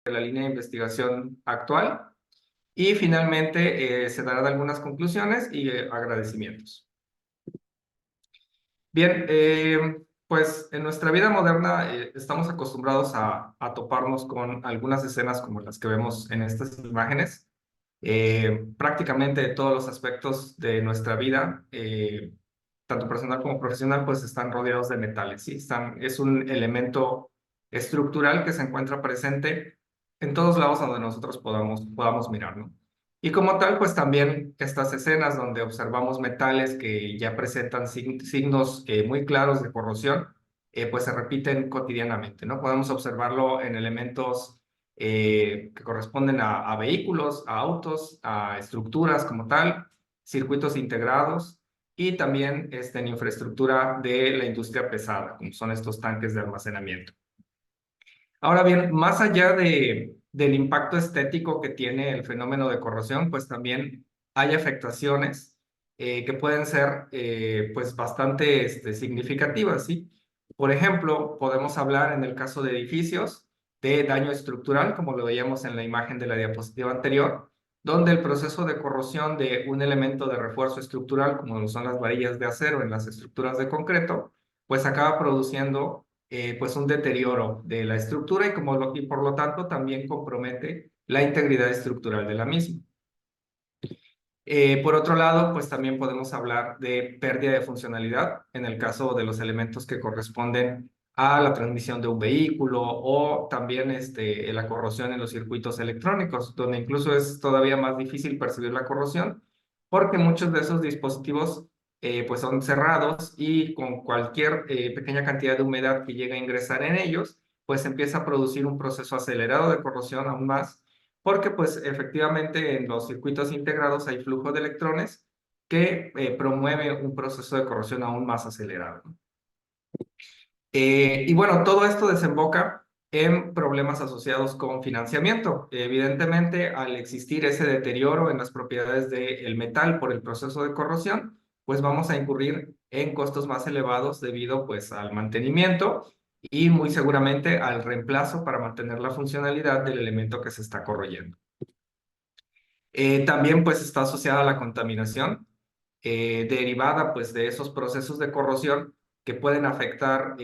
la línea de investigación actual y finalmente se darán algunas conclusiones y agradecimientos. Bien, pues en nuestra vida moderna estamos acostumbrados a toparnos con algunas escenas como las que vemos en estas imágenes. Prácticamente todos los aspectos de nuestra vida, tanto personal como profesional, pues están rodeados de metales, ¿sí? Es un elemento estructural que se encuentra presente en todos lados donde nosotros podamos mirar, ¿no? Y como tal, pues también estas escenas donde observamos metales que ya presentan signos muy claros de corrosión, pues se repiten cotidianamente, ¿no? Podemos observarlo en elementos que corresponden a vehículos, a autos, a estructuras como tal, circuitos integrados y también en infraestructura de la industria pesada, como son estos tanques de almacenamiento. Ahora bien, más allá del impacto estético que tiene el fenómeno de corrosión, pues también hay afectaciones que pueden ser pues bastante significativas, ¿sí? Por ejemplo, podemos hablar en el caso de edificios de daño estructural, como lo veíamos en la imagen de la diapositiva anterior, donde el proceso de corrosión de un elemento de refuerzo estructural, como lo son las varillas de acero en las estructuras de concreto, pues acaba produciendo pues un deterioro de la estructura y por lo tanto también compromete la integridad estructural de la misma. Por otro lado, pues también podemos hablar de pérdida de funcionalidad en el caso de los elementos que corresponden a la transmisión de un vehículo o también la corrosión en los circuitos electrónicos, donde incluso es todavía más difícil percibir la corrosión porque muchos de esos dispositivos pues son cerrados y con cualquier pequeña cantidad de humedad que llega a ingresar en ellos, pues empieza a producir un proceso acelerado de corrosión aún más porque pues efectivamente en los circuitos integrados hay flujo de electrones que promueve un proceso de corrosión aún más acelerado. Y bueno, todo esto desemboca en problemas asociados con financiamiento. Evidentemente, al existir ese deterioro en las propiedades del metal por el proceso de corrosión, pues vamos a incurrir en costos más elevados debido pues al mantenimiento y muy seguramente al reemplazo para mantener la funcionalidad del elemento que se está corroyendo. También pues está asociada a la contaminación derivada pues de esos procesos de corrosión que pueden afectar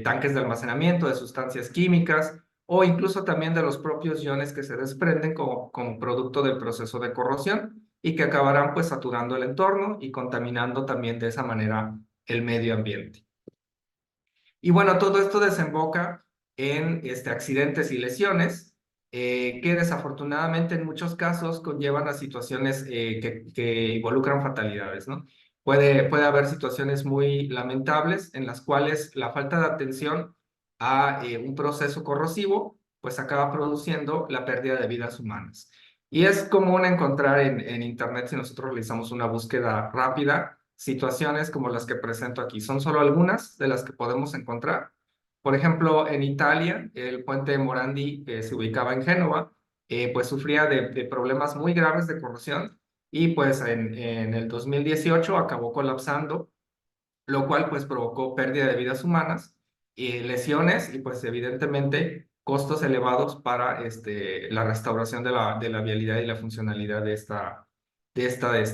tanques de almacenamiento de sustancias químicas o incluso también de los propios iones que se desprenden como producto del proceso de corrosión y que acabarán pues saturando el entorno y contaminando también de esa manera el medio ambiente. Y bueno, todo esto desemboca en accidentes y lesiones que desafortunadamente en muchos casos conllevan a situaciones que involucran fatalidades, ¿no? Puede haber situaciones muy lamentables en las cuales la falta de atención a un proceso corrosivo pues acaba produciendo la pérdida de vidas humanas. Y es común encontrar en Internet, si nosotros realizamos una búsqueda rápida, situaciones como las que presento aquí. Son solo algunas de las que podemos encontrar. Por ejemplo, en Italia, el puente de Morandi, que se ubicaba en Génova, pues sufría de problemas muy graves de corrosión y pues en el 2018 acabó colapsando, lo cual pues provocó pérdida de vidas humanas y lesiones y pues evidentemente costos elevados para la restauración de la vialidad y la funcionalidad de esta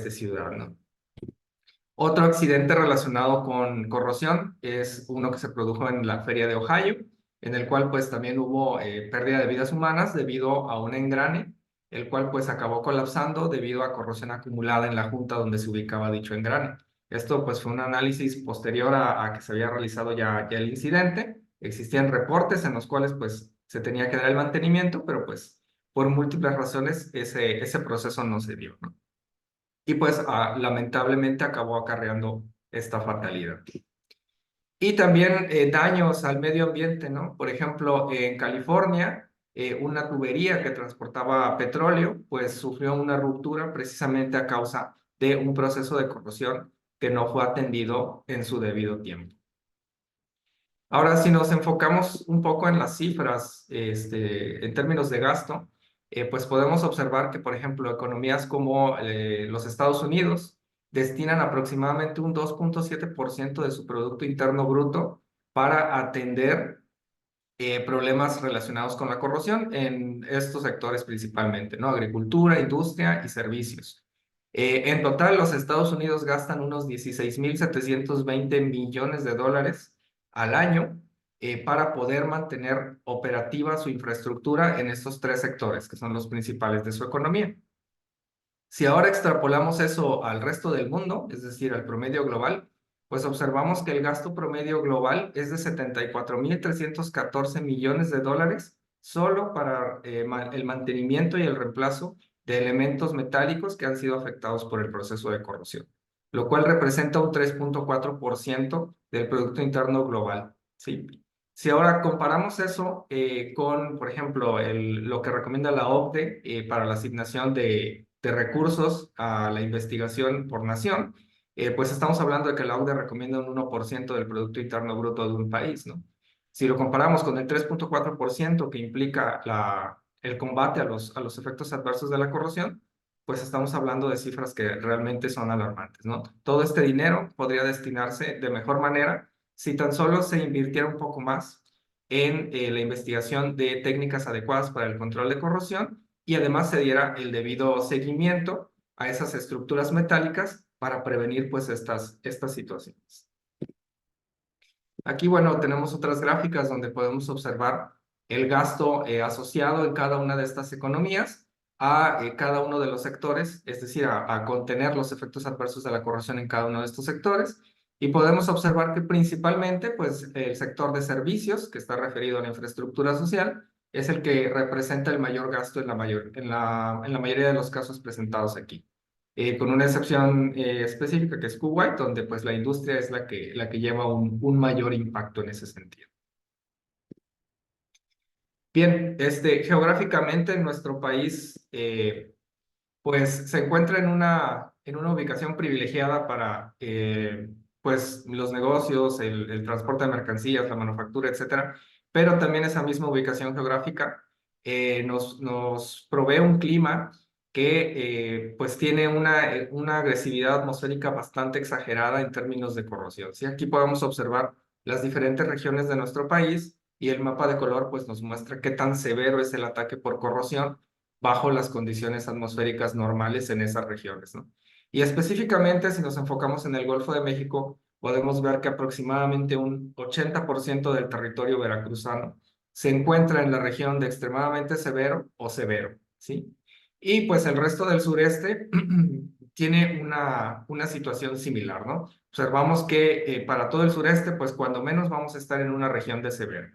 ciudad, ¿no? Otro accidente relacionado con corrosión es uno que se produjo en la feria de Ohio, en el cual pues también hubo pérdida de vidas humanas debido a un engrane, el cual pues acabó colapsando debido a corrosión acumulada en la junta donde se ubicaba dicho engrane. Esto pues fue un análisis posterior a que se había realizado ya el incidente. Existían reportes en los cuales pues se tenía que dar el mantenimiento, pero pues por múltiples razones ese proceso no se dio, ¿no? Y pues lamentablemente acabó acarreando esta fatalidad. Y también daños al medio ambiente, ¿no? Por ejemplo, en California, una tubería que transportaba petróleo, pues sufrió una ruptura precisamente a causa de un proceso de corrosión que no fue atendido en su debido tiempo. Ahora, si nos enfocamos un poco en las cifras, en términos de gasto, pues podemos observar que, por ejemplo, economías como los Estados Unidos destinan aproximadamente un 2,7% de su Producto Interno Bruto para atender problemas relacionados con la corrosión en estos sectores principalmente, ¿no? Agricultura, industria y servicios. En total, los Estados Unidos gastan unos 16.720 millones de dólares al año para poder mantener operativa su infraestructura en estos tres sectores, que son los principales de su economía. Si ahora extrapolamos eso al resto del mundo, es decir, al promedio global, pues observamos que el gasto promedio global es de 74.314 millones de dólares solo para el mantenimiento y el reemplazo de elementos metálicos que han sido afectados por el proceso de corrosión, lo cual representa un 3.4% del Producto Interno Global, ¿sí? Si ahora comparamos eso con, por ejemplo, lo que recomienda la OCDE para la asignación de recursos a la investigación por nación, pues estamos hablando de que la OCDE recomienda un 1% del Producto Interno Bruto de un país, ¿no? Si lo comparamos con el 3.4% que implica el combate a los efectos adversos de la corrosión, pues estamos hablando de cifras que realmente son alarmantes, ¿no? Todo este dinero podría destinarse de mejor manera si tan solo se invirtiera un poco más en la investigación de técnicas adecuadas para el control de corrosión y además se diera el debido seguimiento a esas estructuras metálicas para prevenir pues estas situaciones. Aquí, bueno, tenemos otras gráficas donde podemos observar el gasto asociado en cada una de estas economías a cada uno de los sectores, es decir, a contener los efectos adversos de la corrosión en cada uno de estos sectores. Y podemos observar que principalmente, pues, el sector de servicios, que está referido a la infraestructura social, es el que representa el mayor gasto en la mayoría de los casos presentados aquí. Con una excepción específica que es Kuwait, donde pues la industria es la que lleva un mayor impacto en ese sentido. Bien, geográficamente nuestro país pues se encuentra en una ubicación privilegiada para pues los negocios, el transporte de mercancías, la manufactura, etcétera, pero también esa misma ubicación geográfica nos provee un clima que pues tiene una agresividad atmosférica bastante exagerada en términos de corrosión. ¿Sí? Aquí podemos observar las diferentes regiones de nuestro país y el mapa de color pues nos muestra qué tan severo es el ataque por corrosión bajo las condiciones atmosféricas normales en esas regiones, ¿no? Y específicamente, si nos enfocamos en el Golfo de México, podemos ver que aproximadamente un 80% del territorio veracruzano se encuentra en la región de extremadamente severo o severo, ¿sí? Y pues el resto del sureste tiene una situación similar, ¿no? Observamos que para todo el sureste, pues cuando menos vamos a estar en una región de severo.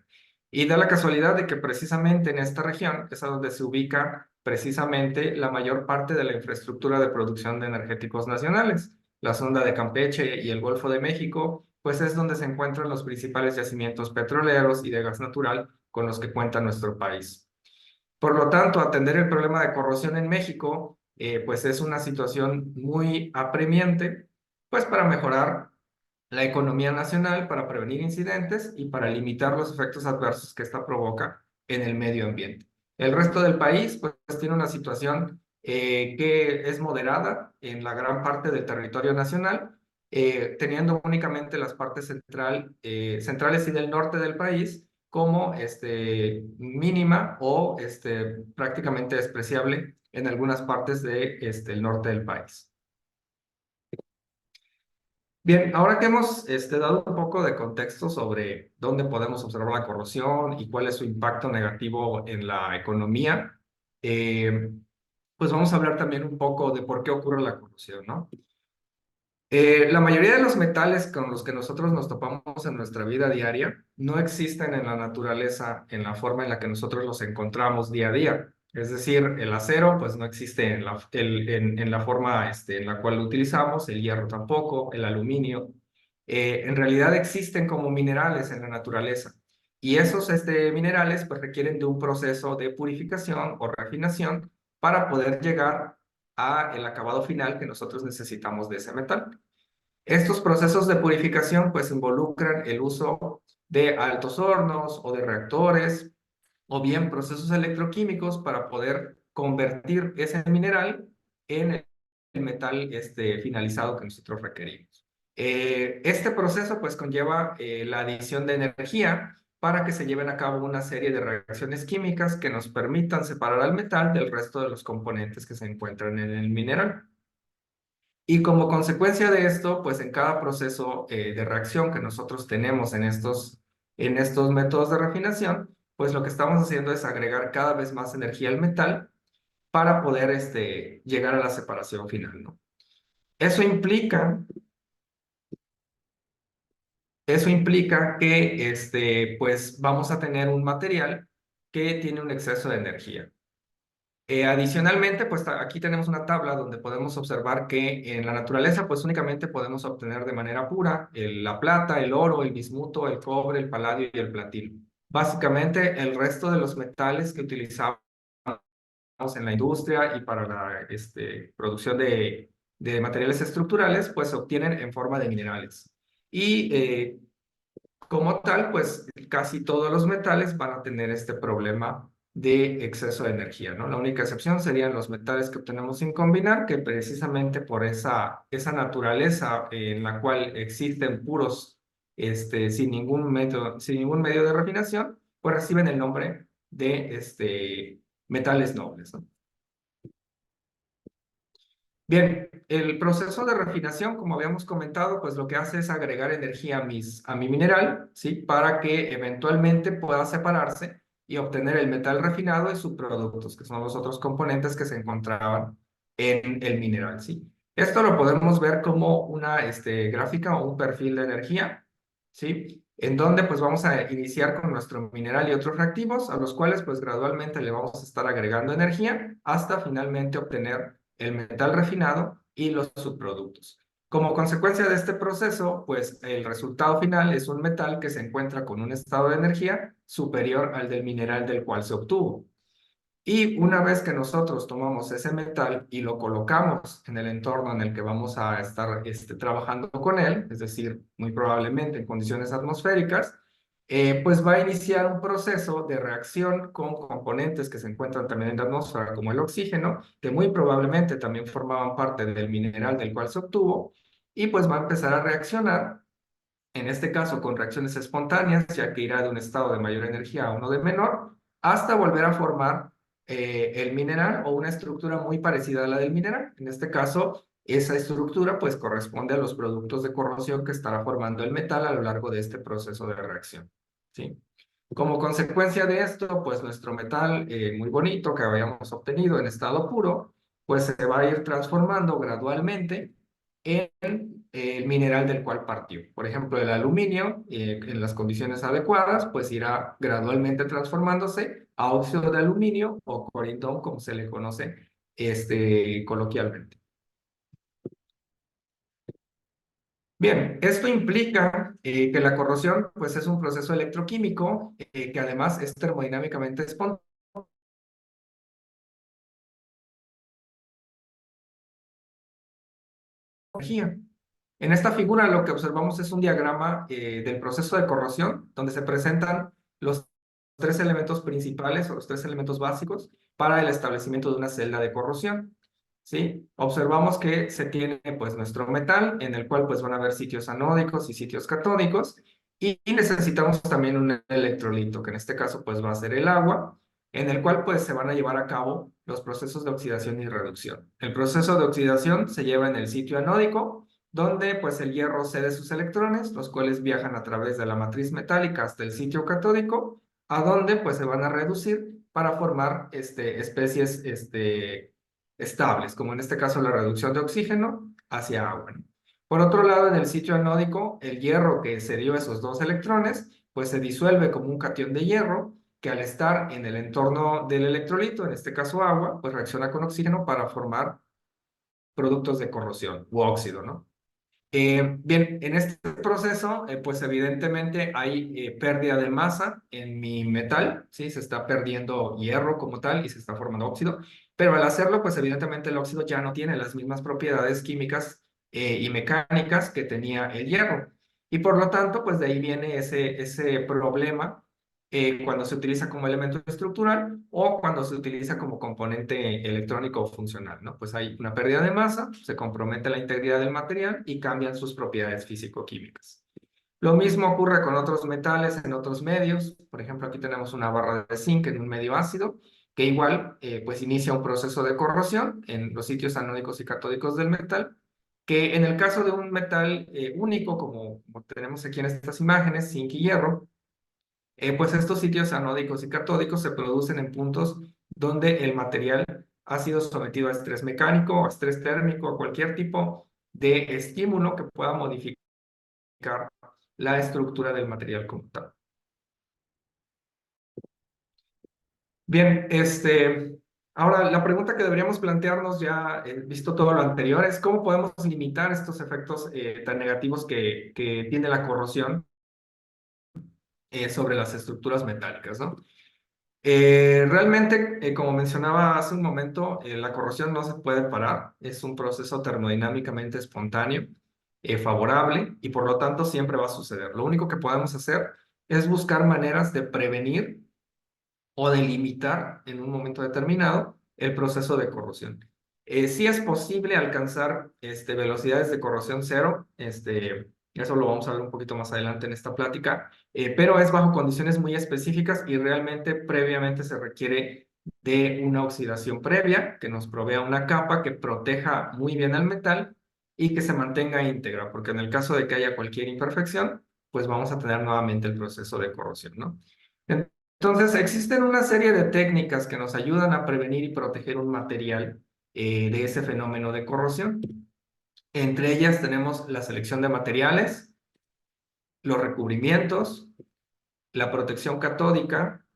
Y da la casualidad de que precisamente en esta región es a donde se ubica precisamente la mayor parte de la infraestructura de producción de energéticos nacionales. La sonda de Campeche y el Golfo de México, pues es donde se encuentran los principales yacimientos petroleros y de gas natural con los que cuenta nuestro país. Por lo tanto, atender el problema de corrosión en México, pues es una situación muy apremiante, pues para mejorar la economía nacional, para prevenir incidentes y para limitar los efectos adversos que esta provoca en el medio ambiente. El resto del país, pues, tiene una situación que es moderada en la gran parte del territorio nacional, teniendo únicamente las partes centrales y del norte del país como mínima o prácticamente despreciable en algunas partes del el norte del país. Bien, ahora que hemos dado un poco de contexto sobre dónde podemos observar la corrosión y cuál es su impacto negativo en la economía, eh, pues vamos a hablar también un poco de por qué ocurre la corrosión, ¿no? La mayoría de los metales con los que nosotros nos topamos en nuestra vida diaria no existen en la naturaleza en la forma en la que nosotros los encontramos día a día. Es decir, el acero pues no existe en la forma en la cual lo utilizamos, el hierro tampoco, el aluminio. En realidad existen como minerales en la naturaleza y esos minerales pues requieren de un proceso de purificación o refinación para poder llegar a el acabado final que nosotros necesitamos de ese metal. Estos procesos de purificación pues involucran el uso de altos hornos o de reactores o bien procesos electroquímicos para poder convertir ese mineral en el metal finalizado que nosotros requerimos. Este proceso pues conlleva la adición de energía para que se lleven a cabo una serie de reacciones químicas que nos permitan separar al metal del resto de los componentes que se encuentran en el mineral. Y como consecuencia de esto, pues en cada proceso de reacción que nosotros tenemos en estos métodos de refinación, pues lo que estamos haciendo es agregar cada vez más energía al metal para poder llegar a la separación final, ¿no? Eso implica, eso implica que pues vamos a tener un material que tiene un exceso de energía. Adicionalmente, pues aquí tenemos una tabla donde podemos observar que en la naturaleza, pues únicamente podemos obtener de manera pura la plata, el oro, el bismuto, el cobre, el paladio y el platino. Básicamente, el resto de los metales que utilizamos en la industria y para la producción de materiales estructurales, pues se obtienen en forma de minerales. Y como tal, pues casi todos los metales van a tener este problema de exceso de energía, ¿no? La única excepción serían los metales que obtenemos sin combinar, que precisamente por esa naturaleza en la cual existen puros, sin ningún medio de refinación, pues reciben el nombre de metales nobles, ¿no? Bien, el proceso de refinación, como habíamos comentado, pues lo que hace es agregar energía a mi mineral, ¿sí? Para que eventualmente pueda separarse y obtener el metal refinado y subproductos, que son los otros componentes que se encontraban en el mineral, ¿sí? Esto lo podemos ver como una gráfica o un perfil de energía, ¿sí? En donde pues vamos a iniciar con nuestro mineral y otros reactivos, a los cuales pues gradualmente le vamos a estar agregando energía hasta finalmente obtener el metal refinado y los subproductos. Como consecuencia de este proceso, pues el resultado final es un metal que se encuentra con un estado de energía superior al del mineral del cual se obtuvo. Y una vez que nosotros tomamos ese metal y lo colocamos en el entorno en el que vamos a estar trabajando con él, es decir, muy probablemente en condiciones atmosféricas, pues va a iniciar un proceso de reacción con componentes que se encuentran también en la atmósfera, como el oxígeno, que muy probablemente también formaban parte del mineral del cual se obtuvo, y pues va a empezar a reaccionar, en este caso con reacciones espontáneas, ya que irá de un estado de mayor energía a uno de menor, hasta volver a formar el mineral o una estructura muy parecida a la del mineral. En este caso, esa estructura pues corresponde a los productos de corrosión que estará formando el metal a lo largo de este proceso de reacción, ¿sí? Como consecuencia de esto, pues nuestro metal muy bonito que habíamos obtenido en estado puro, pues se va a ir transformando gradualmente en el mineral del cual partió. Por ejemplo, el aluminio, en las condiciones adecuadas, pues irá gradualmente transformándose a óxido de aluminio o corindón, como se le conoce coloquialmente. Bien, esto implica que la corrosión pues, es un proceso electroquímico que además es termodinámicamente espontáneo. En esta figura lo que observamos es un diagrama del proceso de corrosión, donde se presentan los tres elementos principales o los tres elementos básicos para el establecimiento de una celda de corrosión, ¿sí? Observamos que se tiene pues nuestro metal, en el cual pues van a haber sitios anódicos y sitios catódicos, y necesitamos también un electrolito, que en este caso pues va a ser el agua, en el cual pues se van a llevar a cabo los procesos de oxidación y reducción. El proceso de oxidación se lleva en el sitio anódico, donde pues el hierro cede sus electrones, los cuales viajan a través de la matriz metálica hasta el sitio catódico, a donde pues se van a reducir para formar especies estables, como en este caso la reducción de oxígeno hacia agua, ¿no? Por otro lado, en el sitio anódico, el hierro que cedió esos dos electrones, pues se disuelve como un catión de hierro, que al estar en el entorno del electrolito, en este caso agua, pues reacciona con oxígeno para formar productos de corrosión u óxido, ¿no? Bien, en este proceso, pues evidentemente hay pérdida de masa en mi metal, ¿sí? Se está perdiendo hierro como tal y se está formando óxido, pero al hacerlo, pues evidentemente el óxido ya no tiene las mismas propiedades químicas y mecánicas que tenía el hierro. Y por lo tanto, pues de ahí viene ese problema cuando se utiliza como elemento estructural o cuando se utiliza como componente electrónico o funcional, ¿no? Pues hay una pérdida de masa, se compromete la integridad del material y cambian sus propiedades físico-químicas. Lo mismo ocurre con otros metales en otros medios. Por ejemplo, aquí tenemos una barra de zinc en un medio ácido, que igual pues inicia un proceso de corrosión en los sitios anódicos y catódicos del metal, que en el caso de un metal único, como tenemos aquí en estas imágenes, zinc y hierro, pues estos sitios anódicos y catódicos se producen en puntos donde el material ha sido sometido a estrés mecánico, a estrés térmico, a cualquier tipo de estímulo que pueda modificar la estructura del material como tal. Bien, ahora la pregunta que deberíamos plantearnos ya, visto todo lo anterior, es cómo podemos limitar estos efectos tan negativos que tiene la corrosión sobre las estructuras metálicas, ¿no? Realmente, como mencionaba hace un momento, la corrosión no se puede parar, es un proceso termodinámicamente espontáneo, favorable, y por lo tanto siempre va a suceder. Lo único que podemos hacer es buscar maneras de prevenir o de limitar en un momento determinado el proceso de corrosión. Sí es posible alcanzar velocidades de corrosión cero, eso lo vamos a ver un poquito más adelante en esta plática, pero es bajo condiciones muy específicas y realmente previamente se requiere de una oxidación previa que nos provea una capa que proteja muy bien al metal y que se mantenga íntegra, porque en el caso de que haya cualquier imperfección, pues vamos a tener nuevamente el proceso de corrosión, ¿no? Entonces, existen una serie de técnicas que nos ayudan a prevenir y proteger un material de ese fenómeno de corrosión. Entre ellas tenemos la selección de materiales, los recubrimientos, la protección catódica,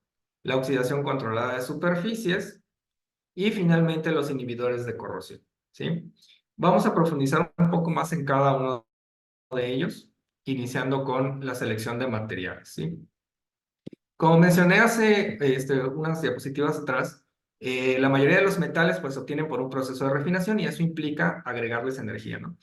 la oxidación controlada de superficies y finalmente los inhibidores de corrosión, ¿sí? Vamos a profundizar un poco más en cada uno de ellos, iniciando con la selección de materiales, ¿sí? Como mencioné hace unas diapositivas atrás, la mayoría de los metales pues se obtienen por un proceso de refinación y eso implica agregarles energía, ¿no?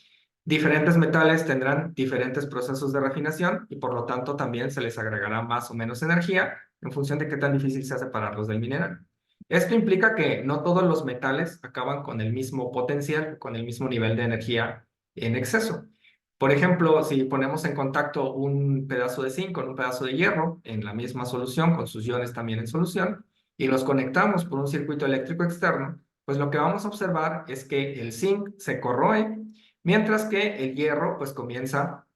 Diferentes metales tendrán diferentes procesos de refinación y por lo tanto también se les agregará más o menos energía en función de qué tan difícil sea separarlos del mineral. Esto implica que no todos los metales acaban con el mismo potencial, con el mismo nivel de energía en exceso. Por ejemplo, si ponemos en contacto un pedazo de zinc con un pedazo de hierro en la misma solución, con sus iones también en solución, y los conectamos por un circuito eléctrico externo, pues lo que vamos a observar es que el zinc se corroe, mientras que el hierro pues comienza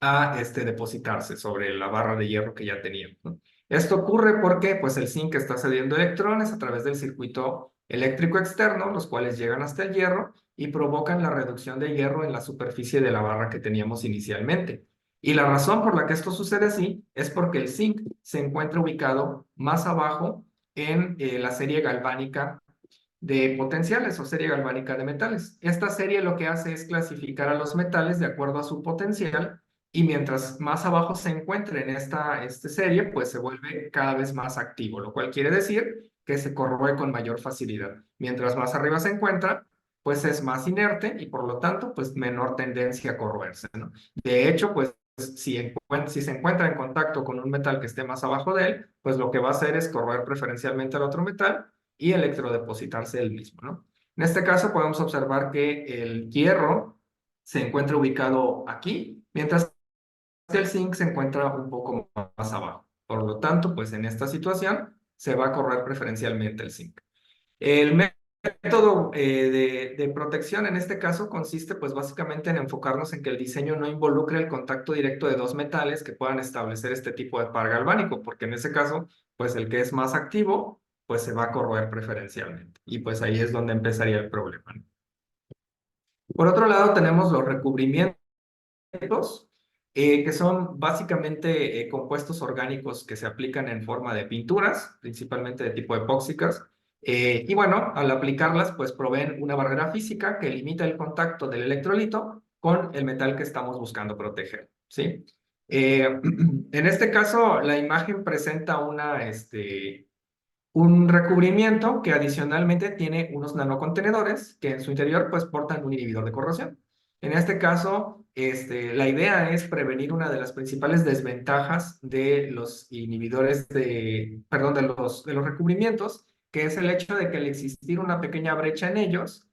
a depositarse sobre la barra de hierro que ya teníamos, ¿no? Esto ocurre porque pues el zinc está cediendo electrones a través del circuito eléctrico externo, los cuales llegan hasta el hierro y provocan la reducción de hierro en la superficie de la barra que teníamos inicialmente. Y la razón por la que esto sucede así es porque el zinc se encuentra ubicado más abajo en la serie galvánica de potenciales o serie galvánica de metales. Esta serie lo que hace es clasificar a los metales de acuerdo a su potencial y mientras más abajo se encuentre en esta serie, pues se vuelve cada vez más activo, lo cual quiere decir que se corroe con mayor facilidad. Mientras más arriba se encuentra, pues es más inerte y por lo tanto, pues menor tendencia a corroerse, ¿no? De hecho, pues si se encuentra en contacto con un metal que esté más abajo de él, pues lo que va a hacer es corroer preferencialmente al otro metal y electrodepositarse el mismo, ¿no? En este caso podemos observar que el hierro se encuentra ubicado aquí, mientras que el zinc se encuentra un poco más abajo. Por lo tanto, pues en esta situación se va a correr preferencialmente el zinc. El método de protección en este caso consiste pues básicamente en enfocarnos en que el diseño no involucre el contacto directo de dos metales que puedan establecer este tipo de par galvánico, porque en ese caso pues el que es más activo pues se va a corroer preferencialmente y pues ahí es donde empezaría el problema, ¿no? Por otro lado tenemos los recubrimientos que son básicamente compuestos orgánicos que se aplican en forma de pinturas, principalmente de tipo epóxicas. Y bueno, al aplicarlas, pues proveen una barrera física que limita el contacto del electrolito con el metal que estamos buscando proteger, ¿sí? En este caso, la imagen presenta un recubrimiento que adicionalmente tiene unos nanocontenedores que en su interior pues portan un inhibidor de corrosión. En este caso, la idea es prevenir una de las principales desventajas de los inhibidores perdón, de los recubrimientos, que es el hecho de que al existir una pequeña brecha en ellos,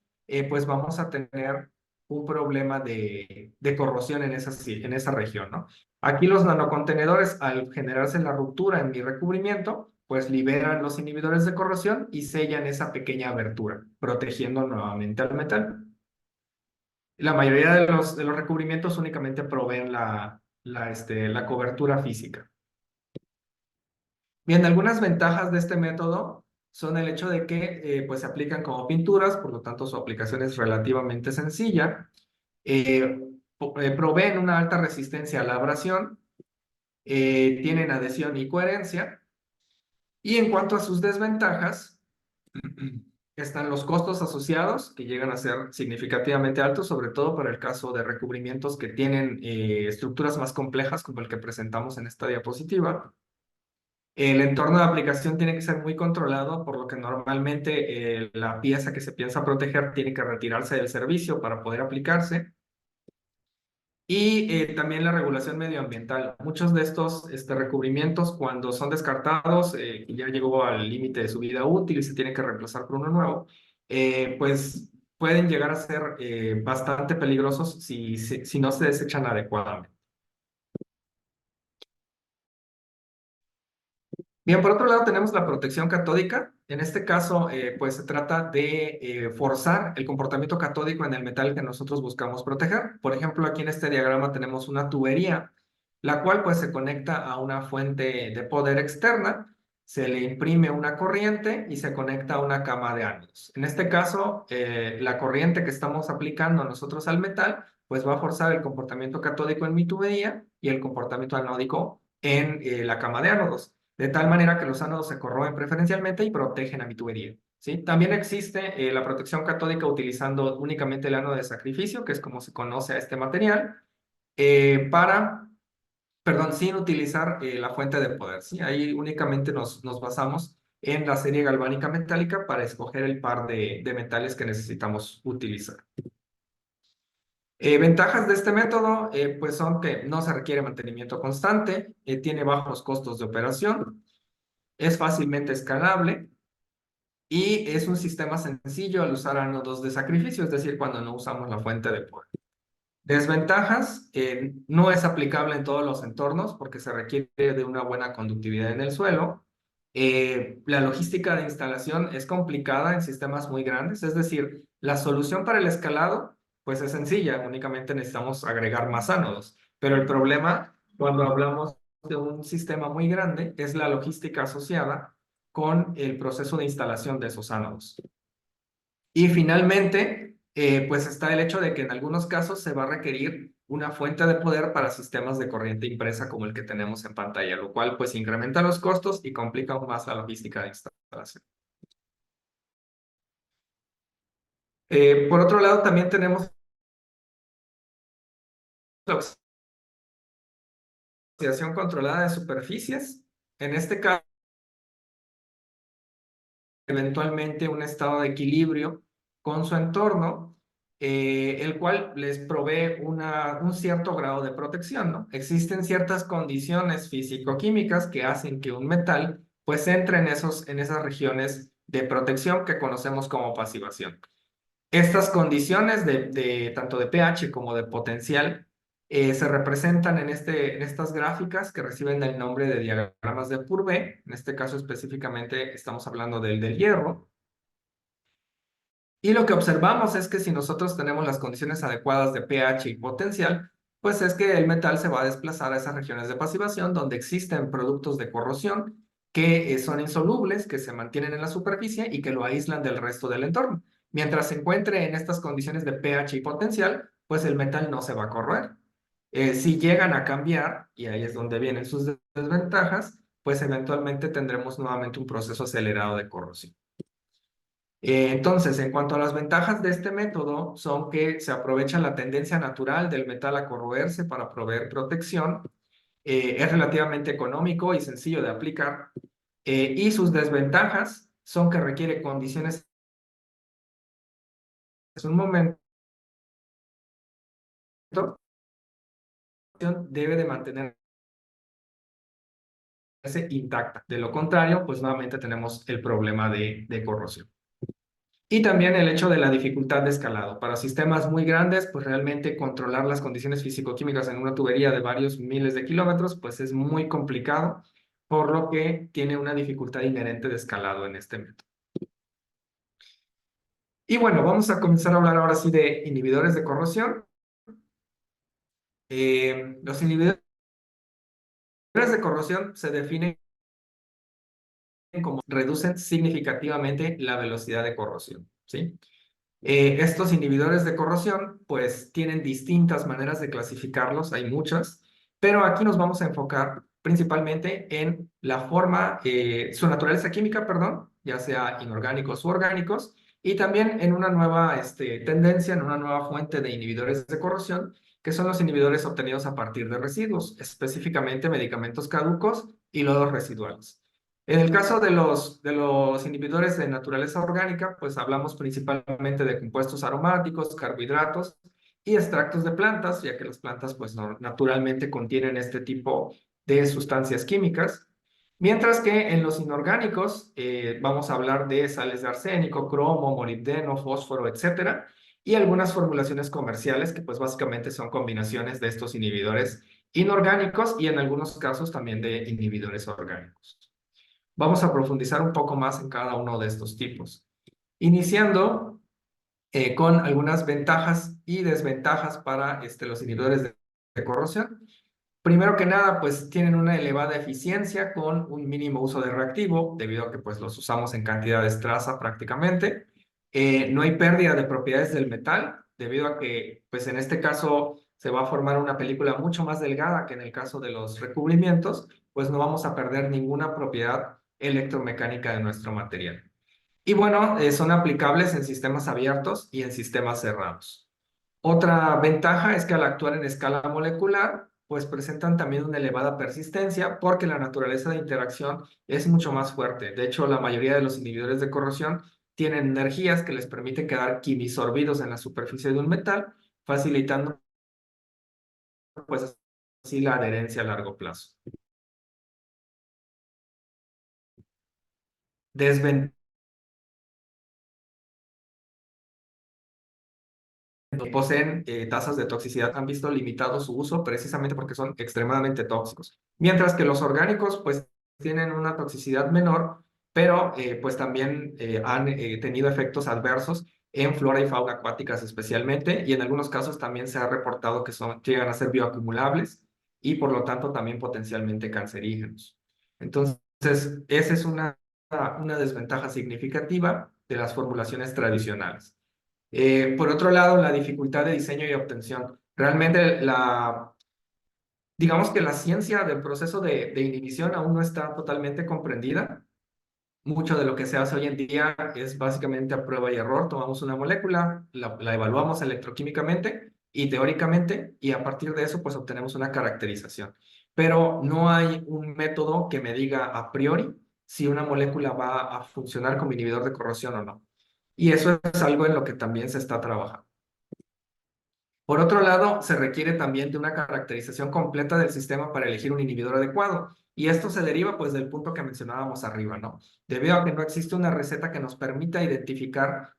pues vamos a tener un problema de corrosión en esa región, ¿no? Aquí los nanocontenedores, al generarse la ruptura en mi recubrimiento, pues liberan los inhibidores de corrosión y sellan esa pequeña abertura, protegiendo nuevamente al metal. La mayoría de los recubrimientos únicamente proveen la cobertura física. Bien, algunas ventajas de este método son el hecho de que pues se aplican como pinturas, por lo tanto su aplicación es relativamente sencilla. Proveen una alta resistencia a la abrasión, tienen adhesión y coherencia. Y en cuanto a sus desventajas, están los costos asociados, que llegan a ser significativamente altos, sobre todo para el caso de recubrimientos que tienen estructuras más complejas, como el que presentamos en esta diapositiva. El entorno de aplicación tiene que ser muy controlado, por lo que normalmente la pieza que se piensa proteger tiene que retirarse del servicio para poder aplicarse. Y también la regulación medioambiental. Muchos de estos recubrimientos, cuando son descartados y ya llegó al límite de su vida útil y se tiene que reemplazar por uno nuevo, pues pueden llegar a ser bastante peligrosos si no se desechan adecuadamente. Bien, por otro lado tenemos la protección catódica. En este caso, pues se trata de forzar el comportamiento catódico en el metal que nosotros buscamos proteger. Por ejemplo, aquí en este diagrama tenemos una tubería, la cual pues se conecta a una fuente de poder externa, se le imprime una corriente y se conecta a una cama de ánodos. En este caso, la corriente que estamos aplicando nosotros al metal, pues va a forzar el comportamiento catódico en mi tubería y el comportamiento anódico en la cama de ánodos, de tal manera que los ánodos se corroen preferencialmente y protegen a mi tubería, ¿sí? También existe la protección catódica utilizando únicamente el ánodo de sacrificio, que es como se conoce a este material, perdón, sin utilizar la fuente de poder, ¿sí? Ahí únicamente nos basamos en la serie galvánica metálica para escoger el par de metales que necesitamos utilizar. Ventajas de este método, pues son que no se requiere mantenimiento constante, tiene bajos costos de operación, es fácilmente escalable y es un sistema sencillo al usar ánodos de sacrificio, es decir, cuando no usamos la fuente de poder. Desventajas, no es aplicable en todos los entornos porque se requiere de una buena conductividad en el suelo. La logística de instalación es complicada en sistemas muy grandes, es decir, la solución para el escalado pues es sencilla, únicamente necesitamos agregar más ánodos, pero el problema cuando hablamos de un sistema muy grande es la logística asociada con el proceso de instalación de esos ánodos. Y finalmente, pues está el hecho de que en algunos casos se va a requerir una fuente de poder para sistemas de corriente impresa como el que tenemos en pantalla, lo cual pues incrementa los costos y complica aún más la logística de instalación. Por otro lado, también tenemos la oxidación controlada de superficies. En este caso, eventualmente un estado de equilibrio con su entorno, el cual les provee un cierto grado de protección, ¿no? Existen ciertas condiciones físico-químicas que hacen que un metal pues entre en esas regiones de protección que conocemos como pasivación. Estas condiciones tanto de pH como de potencial se representan en estas gráficas que reciben el nombre de diagramas de Purvé. En este caso específicamente estamos hablando del hierro. Y lo que observamos es que si nosotros tenemos las condiciones adecuadas de pH y potencial, pues es que el metal se va a desplazar a esas regiones de pasivación donde existen productos de corrosión que son insolubles, que se mantienen en la superficie y que lo aíslan del resto del entorno. Mientras se encuentre en estas condiciones de pH y potencial, pues el metal no se va a corroer. Si llegan a cambiar, y ahí es donde vienen sus desventajas, pues eventualmente tendremos nuevamente un proceso acelerado de corrosión. Entonces, en cuanto a las ventajas de este método, son que se aprovecha la tendencia natural del metal a corroerse para proveer protección, es relativamente económico y sencillo de aplicar, y sus desventajas son que requiere condiciones en un momento debe de mantenerse intacta. De lo contrario, pues nuevamente tenemos el problema de corrosión. Y también el hecho de la dificultad de escalado. Para sistemas muy grandes, pues realmente controlar las condiciones físico-químicas en una tubería de varios miles de kilómetros, pues es muy complicado, por lo que tiene una dificultad inherente de escalado en este método. Y bueno, vamos a comenzar a hablar ahora sí de inhibidores de corrosión. Los inhibidores de corrosión se definen como reducen significativamente la velocidad de corrosión, ¿sí? Estos inhibidores de corrosión, pues tienen distintas maneras de clasificarlos, hay muchas, pero aquí nos vamos a enfocar principalmente en la forma, su naturaleza química, perdón, ya sea inorgánicos u orgánicos, y también en una nueva tendencia, en una nueva fuente de inhibidores de corrosión, que son los inhibidores obtenidos a partir de residuos, específicamente medicamentos caducos y lodos residuales. En el caso de los inhibidores de naturaleza orgánica, pues hablamos principalmente de compuestos aromáticos, carbohidratos y extractos de plantas, ya que las plantas pues naturalmente contienen este tipo de sustancias químicas. Mientras que en los inorgánicos vamos a hablar de sales de arsénico, cromo, molibdeno, fósforo, etcétera, y algunas formulaciones comerciales que pues básicamente son combinaciones de estos inhibidores inorgánicos y en algunos casos también de inhibidores orgánicos. Vamos a profundizar un poco más en cada uno de estos tipos, iniciando con algunas ventajas y desventajas para los inhibidores de corrosión. Primero que nada, pues tienen una elevada eficiencia con un mínimo uso de reactivo, debido a que pues los usamos en cantidades traza prácticamente. No hay pérdida de propiedades del metal, debido a que pues en este caso se va a formar una película mucho más delgada que en el caso de los recubrimientos, pues no vamos a perder ninguna propiedad electromecánica de nuestro material. Y bueno, son aplicables en sistemas abiertos y en sistemas cerrados. Otra ventaja es que al actuar en escala molecular, pues presentan también una elevada persistencia porque la naturaleza de interacción es mucho más fuerte. De hecho, la mayoría de los inhibidores de corrosión tienen energías que les permiten quedar quimisorbidos en la superficie de un metal, facilitando pues así la adherencia a largo plazo. Desventaja. Poseen tasas de toxicidad, han visto limitado su uso precisamente porque son extremadamente tóxicos. Mientras que los orgánicos, pues, tienen una toxicidad menor, pero pues también han tenido efectos adversos en flora y fauna acuáticas especialmente, y en algunos casos también se ha reportado que llegan a ser bioacumulables y por lo tanto también potencialmente cancerígenos. Entonces, esa es una desventaja significativa de las formulaciones tradicionales. Por otro lado, la dificultad de diseño y obtención. Realmente digamos que la ciencia del proceso de inhibición aún no está totalmente comprendida. Mucho de lo que se hace hoy en día es básicamente a prueba y error. Tomamos una molécula, la evaluamos electroquímicamente y teóricamente, y a partir de eso pues obtenemos una caracterización. Pero no hay un método que me diga a priori si una molécula va a funcionar como inhibidor de corrosión o no. Y eso es algo en lo que también se está trabajando. Por otro lado, se requiere también de una caracterización completa del sistema para elegir un inhibidor adecuado. Y esto se deriva pues del punto que mencionábamos arriba, ¿no? Debido a que no existe una receta que nos permita identificar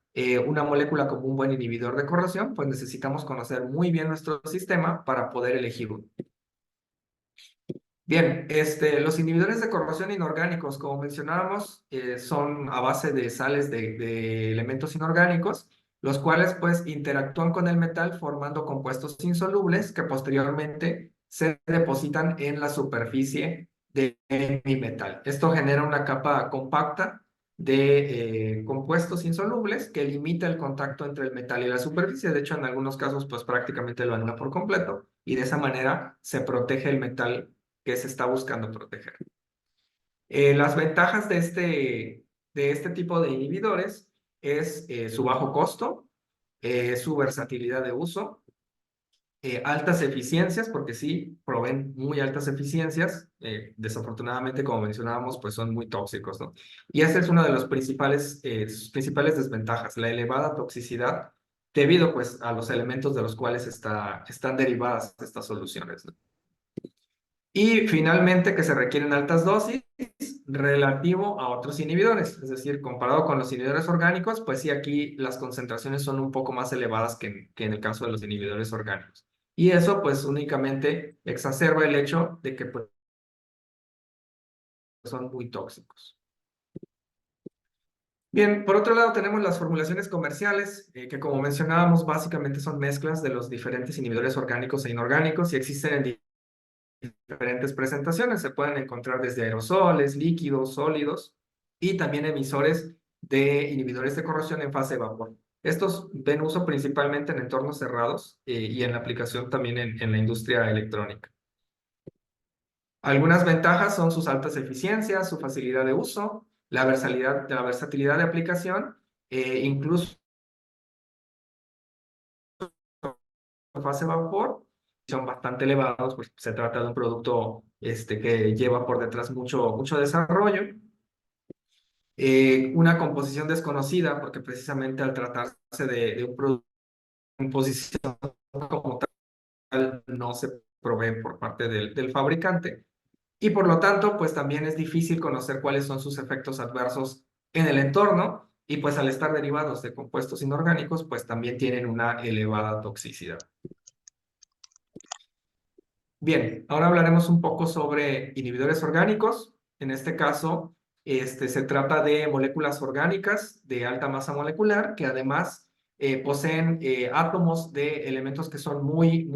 una molécula como un buen inhibidor de corrosión, pues necesitamos conocer muy bien nuestro sistema para poder elegir uno. Bien, los inhibidores de corrosión inorgánicos, como mencionábamos, son a base de sales de elementos inorgánicos, los cuales pues interactúan con el metal formando compuestos insolubles que posteriormente se depositan en la superficie de mi metal. Esto genera una capa compacta de compuestos insolubles que limita el contacto entre el metal y la superficie. De hecho, en algunos casos pues prácticamente lo anula por completo y de esa manera se protege el metal que se está buscando proteger. Las ventajas de este tipo de inhibidores es su bajo costo, su versatilidad de uso, altas eficiencias, porque sí, proveen muy altas eficiencias. Desafortunadamente, como mencionábamos, pues son muy tóxicos, ¿no? Y esa es una de sus principales desventajas, la elevada toxicidad, debido pues a los elementos de los cuales están derivadas estas soluciones, ¿no? Y finalmente que se requieren altas dosis relativo a otros inhibidores, es decir, comparado con los inhibidores orgánicos, pues sí, aquí las concentraciones son un poco más elevadas que en el caso de los inhibidores orgánicos. Y eso pues únicamente exacerba el hecho de que pues, son muy tóxicos. Bien, por otro lado tenemos las formulaciones comerciales, que como mencionábamos, básicamente son mezclas de los diferentes inhibidores orgánicos e inorgánicos y existen en diferentes presentaciones. Se pueden encontrar desde aerosoles, líquidos, sólidos y también emisores de inhibidores de corrosión en fase de vapor. Estos ven uso principalmente en entornos cerrados y en la aplicación también en la industria electrónica. Algunas ventajas son sus altas eficiencias, su facilidad de uso, la versatilidad de aplicación, incluso en fase de vapor, son bastante elevados, pues se trata de un producto que lleva por detrás mucho desarrollo. Una composición desconocida, porque precisamente al tratarse de un producto, composición como tal no se provee por parte del fabricante. Y por lo tanto, pues también es difícil conocer cuáles son sus efectos adversos en el entorno y pues al estar derivados de compuestos inorgánicos, pues también tienen una elevada toxicidad. Bien, ahora hablaremos un poco sobre inhibidores orgánicos. En este caso, se trata de moléculas orgánicas de alta masa molecular que además poseen átomos de elementos que son muy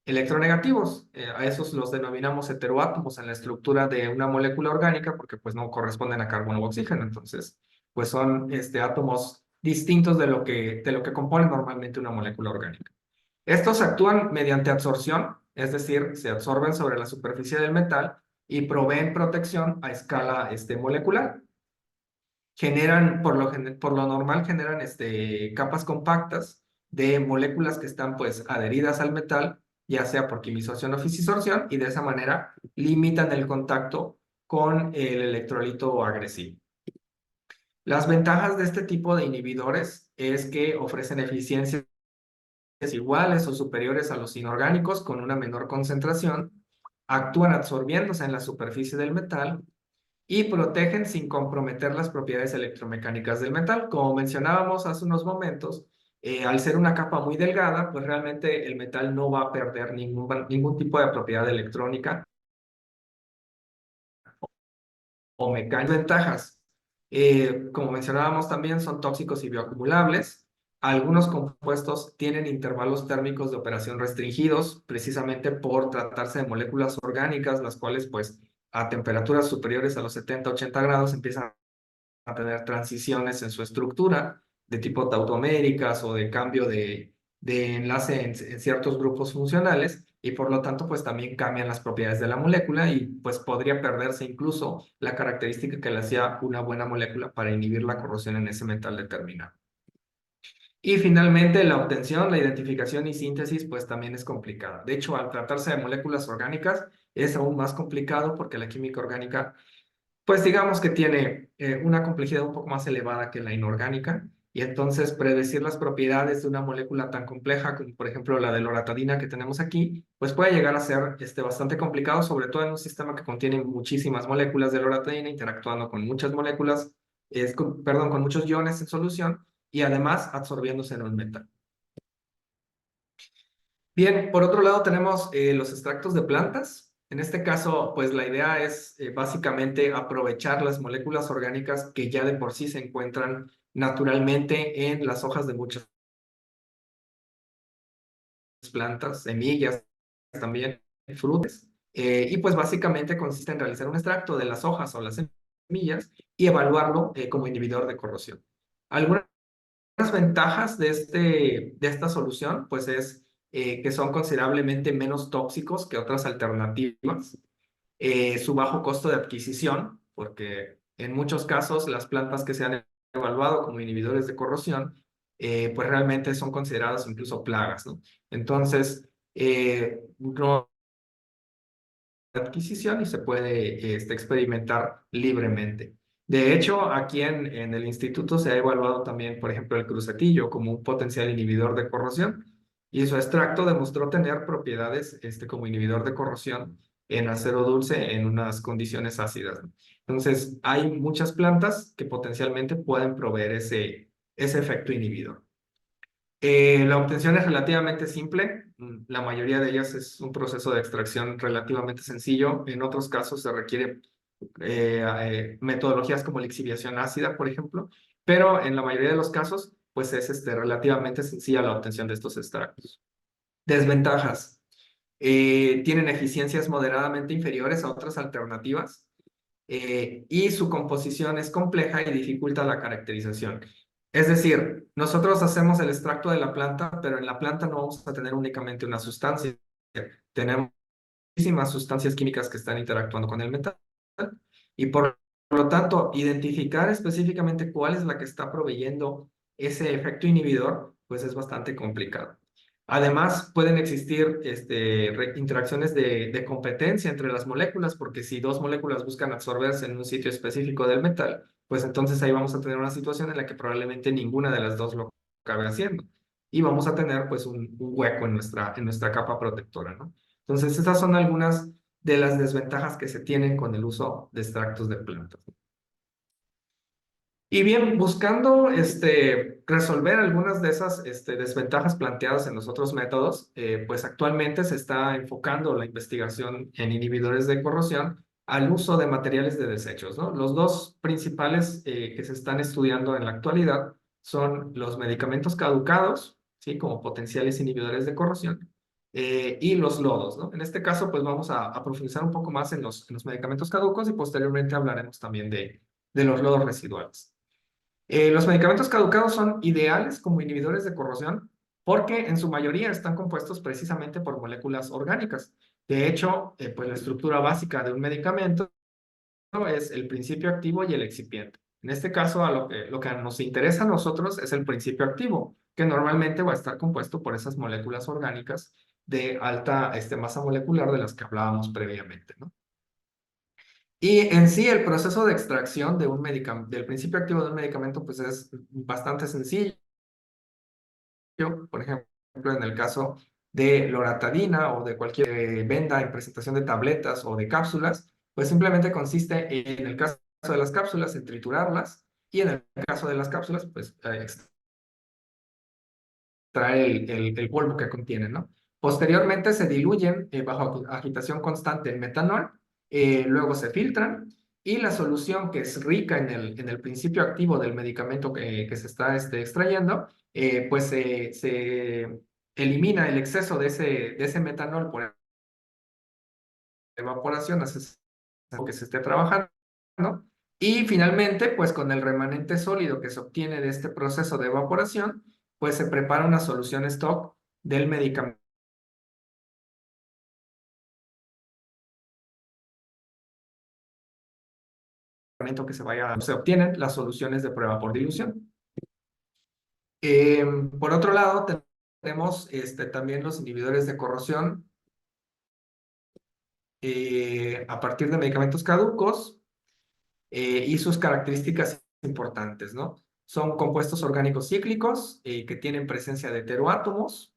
electronegativos. A esos los denominamos heteroátomos en la estructura de una molécula orgánica porque pues no corresponden a carbono o oxígeno. Entonces, pues son átomos distintos de lo que compone normalmente una molécula orgánica. Estos actúan mediante absorción, es decir, se absorben sobre la superficie del metal y proveen protección a escala molecular. Generan, por lo normal, generan capas compactas de moléculas que están pues adheridas al metal, ya sea por quimización o fisisorción, y de esa manera limitan el contacto con el electrolito agresivo. Las ventajas de este tipo de inhibidores es que ofrecen eficiencia iguales o superiores a los inorgánicos con una menor concentración, actúan absorbiéndose en la superficie del metal y protegen sin comprometer las propiedades electromecánicas del metal. Como mencionábamos hace unos momentos, al ser una capa muy delgada, pues realmente el metal no va a perder ningún tipo de propiedad electrónica o mecánicas. Ventajas, como mencionábamos también, son tóxicos y bioacumulables. Algunos compuestos tienen intervalos térmicos de operación restringidos, precisamente por tratarse de moléculas orgánicas, las cuales, pues, a temperaturas superiores a los 70-80 grados empiezan a tener transiciones en su estructura de tipo tautoméricas o de cambio de enlace en ciertos grupos funcionales y por lo tanto pues también cambian las propiedades de la molécula y pues podría perderse incluso la característica que le hacía una buena molécula para inhibir la corrosión en ese metal determinado. Y finalmente la obtención, la identificación y síntesis pues también es complicada. De hecho, al tratarse de moléculas orgánicas es aún más complicado porque la química orgánica pues digamos que tiene una complejidad un poco más elevada que la inorgánica y entonces predecir las propiedades de una molécula tan compleja como por ejemplo la de loratadina que tenemos aquí, pues puede llegar a ser bastante complicado, sobre todo en un sistema que contiene muchísimas moléculas de loratadina interactuando con muchas moléculas, perdón, con muchos iones en solución y además absorbiéndose en un metal. Bien, por otro lado tenemos los extractos de plantas. En este caso, pues la idea es básicamente aprovechar las moléculas orgánicas que ya de por sí se encuentran naturalmente en las hojas de muchas plantas, semillas, también frutas. Y pues básicamente consiste en realizar un extracto de las hojas o las semillas y evaluarlo como inhibidor de corrosión. Algunas ventajas de esta solución, pues es que son considerablemente menos tóxicos que otras alternativas, su bajo costo de adquisición, porque en muchos casos las plantas que se han evaluado como inhibidores de corrosión, pues realmente son consideradas incluso plagas, ¿no? Entonces, no adquisición y se puede experimentar libremente. De hecho, aquí en el instituto se ha evaluado también, por ejemplo, el crucetillo como un potencial inhibidor de corrosión y su extracto demostró tener propiedades como inhibidor de corrosión en acero dulce en unas condiciones ácidas, ¿no? Entonces, hay muchas plantas que potencialmente pueden proveer ese efecto inhibidor. La obtención es relativamente simple. La mayoría de ellas es un proceso de extracción relativamente sencillo. En otros casos se requiere metodologías como lixiviación ácida, por ejemplo, pero en la mayoría de los casos, pues es relativamente sencilla la obtención de estos extractos. Desventajas. Tienen eficiencias moderadamente inferiores a otras alternativas y su composición es compleja y dificulta la caracterización. Es decir, nosotros hacemos el extracto de la planta, pero en la planta no vamos a tener únicamente una sustancia. Tenemos muchísimas sustancias químicas que están interactuando con el metal y por lo tanto, identificar específicamente cuál es la que está proveyendo ese efecto inhibidor, pues es bastante complicado. Además, pueden existir interacciones de competencia entre las moléculas, porque si dos moléculas buscan absorberse en un sitio específico del metal, pues entonces ahí vamos a tener una situación en la que probablemente ninguna de las dos lo acabe haciendo. Y vamos a tener pues un hueco en nuestra capa protectora, ¿no? Entonces, estas son algunas de las desventajas que se tienen con el uso de extractos de plantas. Y bien, buscando resolver algunas de esas desventajas planteadas en los otros métodos, pues actualmente se está enfocando la investigación en inhibidores de corrosión al uso de materiales de desechos, ¿no? Los dos principales que se están estudiando en la actualidad son los medicamentos caducados, ¿sí? Como potenciales inhibidores de corrosión, y los lodos, ¿no? En este caso, pues vamos a profundizar un poco más en los medicamentos caducos y posteriormente hablaremos también de los lodos residuales. Los medicamentos caducados son ideales como inhibidores de corrosión porque en su mayoría están compuestos precisamente por moléculas orgánicas. De hecho, pues la estructura básica de un medicamento es el principio activo y el excipiente. En este caso, lo que nos interesa a nosotros es el principio activo, que normalmente va a estar compuesto por esas moléculas orgánicas de alta masa molecular de las que hablábamos previamente, ¿no? Y en sí, el proceso de extracción de un del principio activo de un medicamento, pues es bastante sencillo. Por ejemplo, en el caso de loratadina o de cualquier venda en presentación de tabletas o de cápsulas, pues simplemente consiste en el caso de las cápsulas en triturarlas y en el caso de las cápsulas, pues extraer el polvo que contienen, ¿no? Posteriormente se diluyen bajo agitación constante en metanol, luego se filtran y la solución que es rica en el principio activo del medicamento que se está extrayendo, pues se elimina el exceso de ese metanol por evaporación, hace que se esté trabajando. Y finalmente, pues con el remanente sólido que se obtiene de este proceso de evaporación, pues se prepara una solución stock del medicamento que se obtienen las soluciones de prueba por dilución. Por otro lado, tenemos también los inhibidores de corrosión a partir de medicamentos caducos y sus características importantes, ¿no? Son compuestos orgánicos cíclicos que tienen presencia de heteroátomos,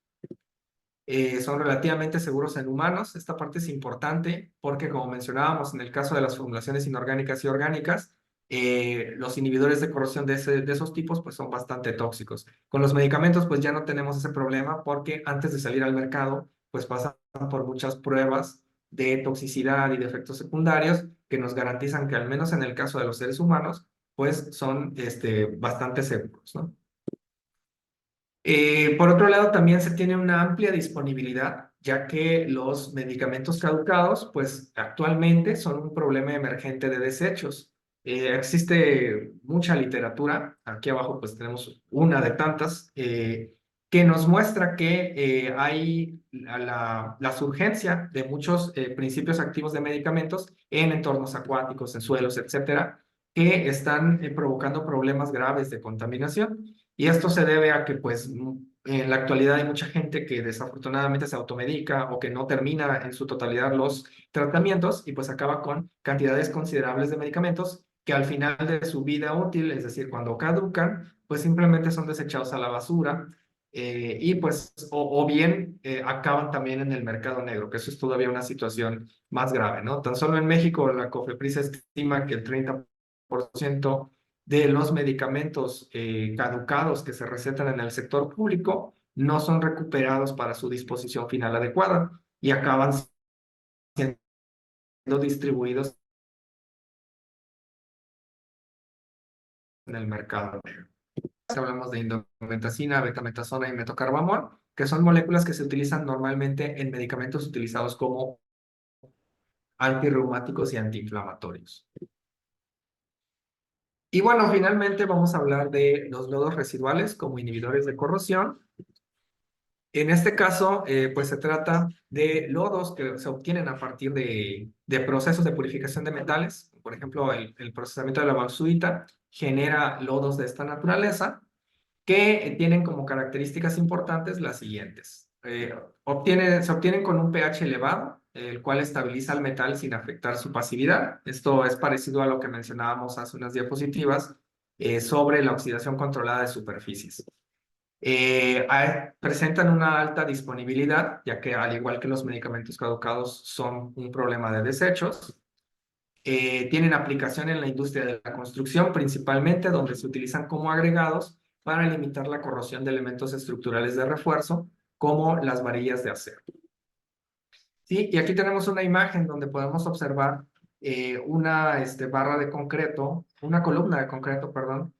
son relativamente seguros en humanos. Esta parte es importante porque, como mencionábamos, en el caso de las formulaciones inorgánicas y orgánicas, los inhibidores de corrosión de esos tipos pues, son bastante tóxicos. Con los medicamentos pues ya no tenemos ese problema porque antes de salir al mercado pues pasan por muchas pruebas de toxicidad y de efectos secundarios que nos garantizan que al menos en el caso de los seres humanos pues son bastante seguros, ¿no? Por otro lado, también se tiene una amplia disponibilidad, ya que los medicamentos caducados, pues actualmente son un problema emergente de desechos. Existe mucha literatura, aquí abajo pues tenemos una de tantas, que nos muestra que hay la surgencia de muchos principios activos de medicamentos en entornos acuáticos, en suelos, etcétera, que están provocando problemas graves de contaminación. Y esto se debe a que, pues, en la actualidad hay mucha gente que desafortunadamente se automedica o que no termina en su totalidad los tratamientos y pues acaba con cantidades considerables de medicamentos que al final de su vida útil, es decir, cuando caducan, pues simplemente son desechados a la basura y pues o bien acaban también en el mercado negro, que eso es todavía una situación más grave, ¿no? Tan solo en México la COFEPRIS estima que el 30% de los medicamentos caducados que se recetan en el sector público no son recuperados para su disposición final adecuada y acaban siendo distribuidos en el mercado negro. Hablamos de indometacina, betametasona y metocarbamol, que son moléculas que se utilizan normalmente en medicamentos utilizados como antirreumáticos y antiinflamatorios. Y bueno, finalmente vamos a hablar de los lodos residuales como inhibidores de corrosión. En este caso, pues se trata de lodos que se obtienen a partir de procesos de purificación de metales. Por ejemplo, el procesamiento de la bauxita genera lodos de esta naturaleza que tienen como características importantes las siguientes. Se obtienen con un pH elevado, el cual estabiliza el metal sin afectar su pasividad. Esto es parecido a lo que mencionábamos hace unas diapositivas sobre la oxidación controlada de superficies. Presentan una alta disponibilidad, ya que al igual que los medicamentos caducados son un problema de desechos. Tienen aplicación en la industria de la construcción, principalmente donde se utilizan como agregados para limitar la corrosión de elementos estructurales de refuerzo, como las varillas de acero. ¿Sí? Y aquí tenemos una imagen donde podemos observar una barra de concreto, una columna de concreto, perdón,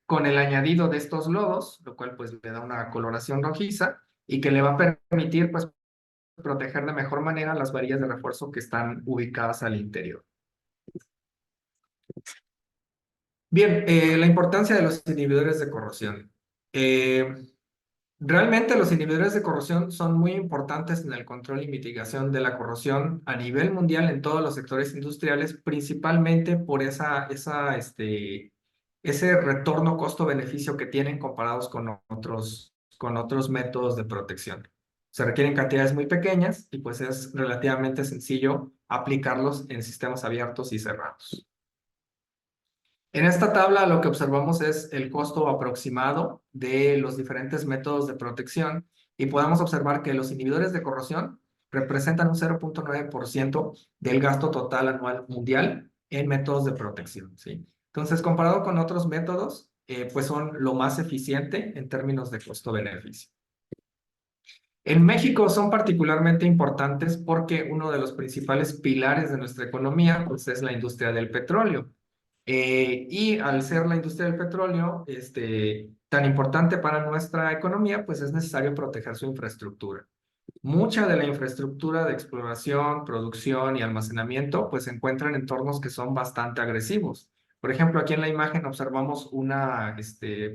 con el añadido de estos lodos, lo cual pues le da una coloración rojiza y que le va a permitir pues proteger de mejor manera las varillas de refuerzo que están ubicadas al interior. Bien, la importancia de los inhibidores de corrosión. Realmente los inhibidores de corrosión son muy importantes en el control y mitigación de la corrosión a nivel mundial en todos los sectores industriales, principalmente por ese retorno costo-beneficio que tienen comparados con otros métodos de protección. Se requieren cantidades muy pequeñas y pues es relativamente sencillo aplicarlos en sistemas abiertos y cerrados. En esta tabla lo que observamos es el costo aproximado de los diferentes métodos de protección y podemos observar que los inhibidores de corrosión representan un 0.9% del gasto total anual mundial en métodos de protección, ¿sí? Entonces, comparado con otros métodos, pues son lo más eficiente en términos de costo-beneficio. En México son particularmente importantes porque uno de los principales pilares de nuestra economía pues, es la industria del petróleo. Y al ser la industria del petróleo tan importante para nuestra economía, pues es necesario proteger su infraestructura. Mucha de la infraestructura de exploración, producción y almacenamiento pues se encuentra en entornos que son bastante agresivos. Por ejemplo, aquí en la imagen observamos una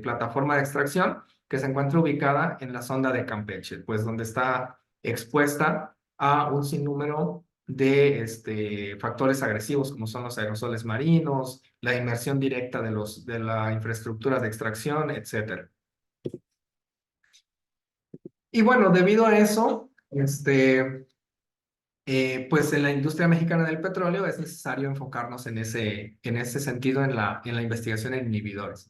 plataforma de extracción que se encuentra ubicada en la sonda de Campeche, pues donde está expuesta a un sinnúmero de factores agresivos como son los aerosoles marinos, la inmersión directa de la infraestructura de extracción, etc. Y bueno, debido a eso, pues en la industria mexicana del petróleo es necesario enfocarnos en ese sentido en la investigación en inhibidores.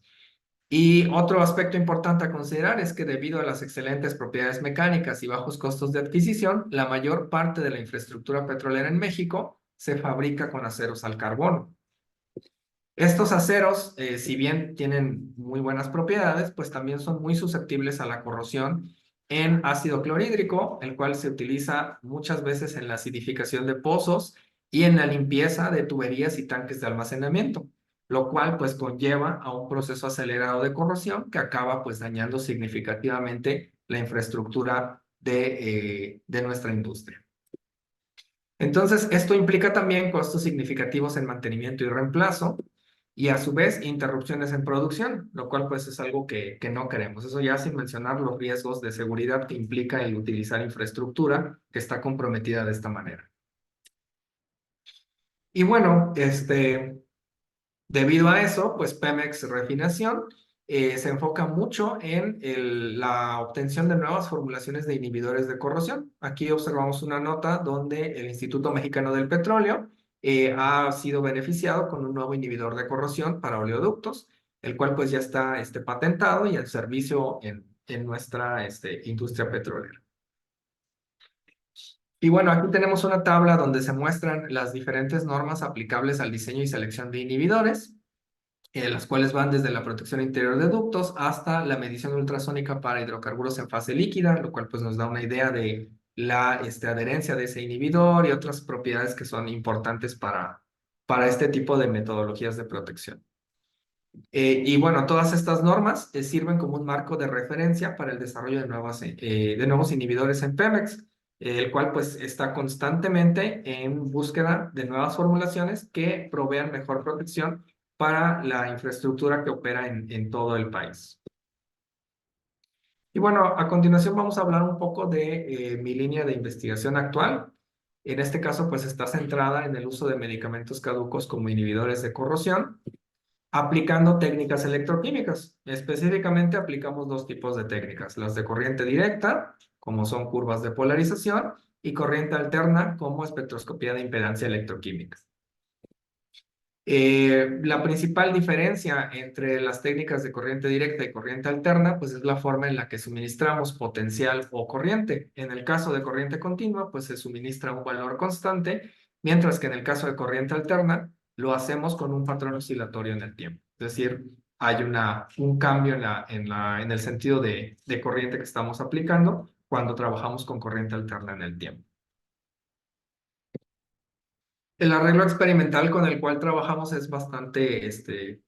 Y otro aspecto importante a considerar es que debido a las excelentes propiedades mecánicas y bajos costos de adquisición, la mayor parte de la infraestructura petrolera en México se fabrica con aceros al carbono. Estos aceros, si bien tienen muy buenas propiedades, pues también son muy susceptibles a la corrosión en ácido clorhídrico, el cual se utiliza muchas veces en la acidificación de pozos y en la limpieza de tuberías y tanques de almacenamiento, lo cual pues conlleva a un proceso acelerado de corrosión que acaba pues dañando significativamente la infraestructura de nuestra industria. Entonces, esto implica también costos significativos en mantenimiento y reemplazo, y a su vez interrupciones en producción, lo cual pues es algo que no queremos. Eso ya sin mencionar los riesgos de seguridad que implica el utilizar infraestructura que está comprometida de esta manera. Y bueno, debido a eso, pues Pemex Refinación se enfoca mucho en la obtención de nuevas formulaciones de inhibidores de corrosión. Aquí observamos una nota donde el Instituto Mexicano del Petróleo ha sido beneficiado con un nuevo inhibidor de corrosión para oleoductos, el cual pues ya está patentado y en servicio en nuestra industria petrolera. Y bueno, aquí tenemos una tabla donde se muestran las diferentes normas aplicables al diseño y selección de inhibidores, las cuales van desde la protección interior de ductos hasta la medición ultrasónica para hidrocarburos en fase líquida, lo cual pues nos da una idea de la adherencia de ese inhibidor y otras propiedades que son importantes para este tipo de metodologías de protección. Y bueno, todas estas normas sirven como un marco de referencia para el desarrollo de nuevos inhibidores en Pemex, el cual pues está constantemente en búsqueda de nuevas formulaciones que provean mejor protección para la infraestructura que opera en todo el país. Y bueno, a continuación vamos a hablar un poco de mi línea de investigación actual. En este caso, pues está centrada en el uso de medicamentos caducos como inhibidores de corrosión, aplicando técnicas electroquímicas. Específicamente aplicamos dos tipos de técnicas, las de corriente directa, como son curvas de polarización, y corriente alterna, como espectroscopía de impedancia electroquímica. La principal diferencia entre las técnicas de corriente directa y corriente alterna, pues es la forma en la que suministramos potencial o corriente. En el caso de corriente continua, pues se suministra un valor constante, mientras que en el caso de corriente alterna, lo hacemos con un patrón oscilatorio en el tiempo. Es decir, hay un cambio en el sentido de corriente que estamos aplicando cuando trabajamos con corriente alterna en el tiempo. El arreglo experimental con el cual trabajamos es bastante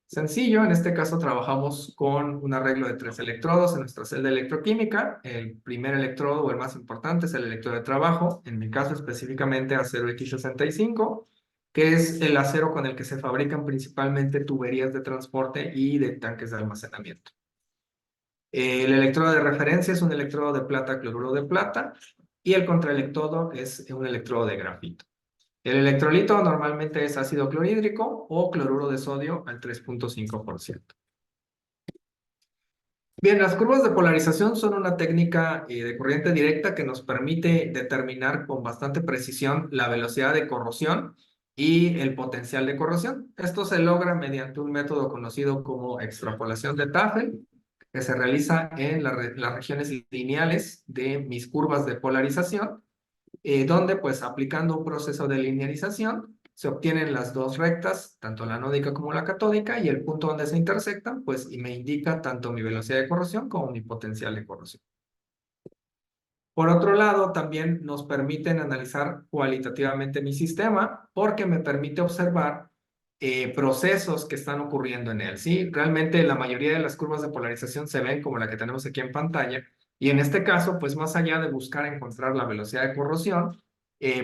sencillo. En este caso trabajamos con un arreglo de 3 electrodos en nuestra celda electroquímica. El primer electrodo, o el más importante, es el electrodo de trabajo. En mi caso específicamente acero X65, que es el acero con el que se fabrican principalmente tuberías de transporte y de tanques de almacenamiento. El electrodo de referencia es un electrodo de plata cloruro de plata y el contraelectrodo es un electrodo de grafito. El electrolito normalmente es ácido clorhídrico o cloruro de sodio al 3.5%. Bien, las curvas de polarización son una técnica de corriente directa que nos permite determinar con bastante precisión la velocidad de corrosión y el potencial de corrosión. Esto se logra mediante un método conocido como extrapolación de Tafel, que se realiza en las regiones lineales de mis curvas de polarización, donde pues aplicando un proceso de linearización se obtienen las dos rectas, tanto la anódica como la catódica, y el punto donde se intersectan pues y me indica tanto mi velocidad de corrosión como mi potencial de corrosión. Por otro lado, también nos permiten analizar cualitativamente mi sistema porque me permite observar procesos que están ocurriendo en él, ¿sí? Realmente la mayoría de las curvas de polarización se ven como la que tenemos aquí en pantalla, y en este caso, pues más allá de buscar encontrar la velocidad de corrosión,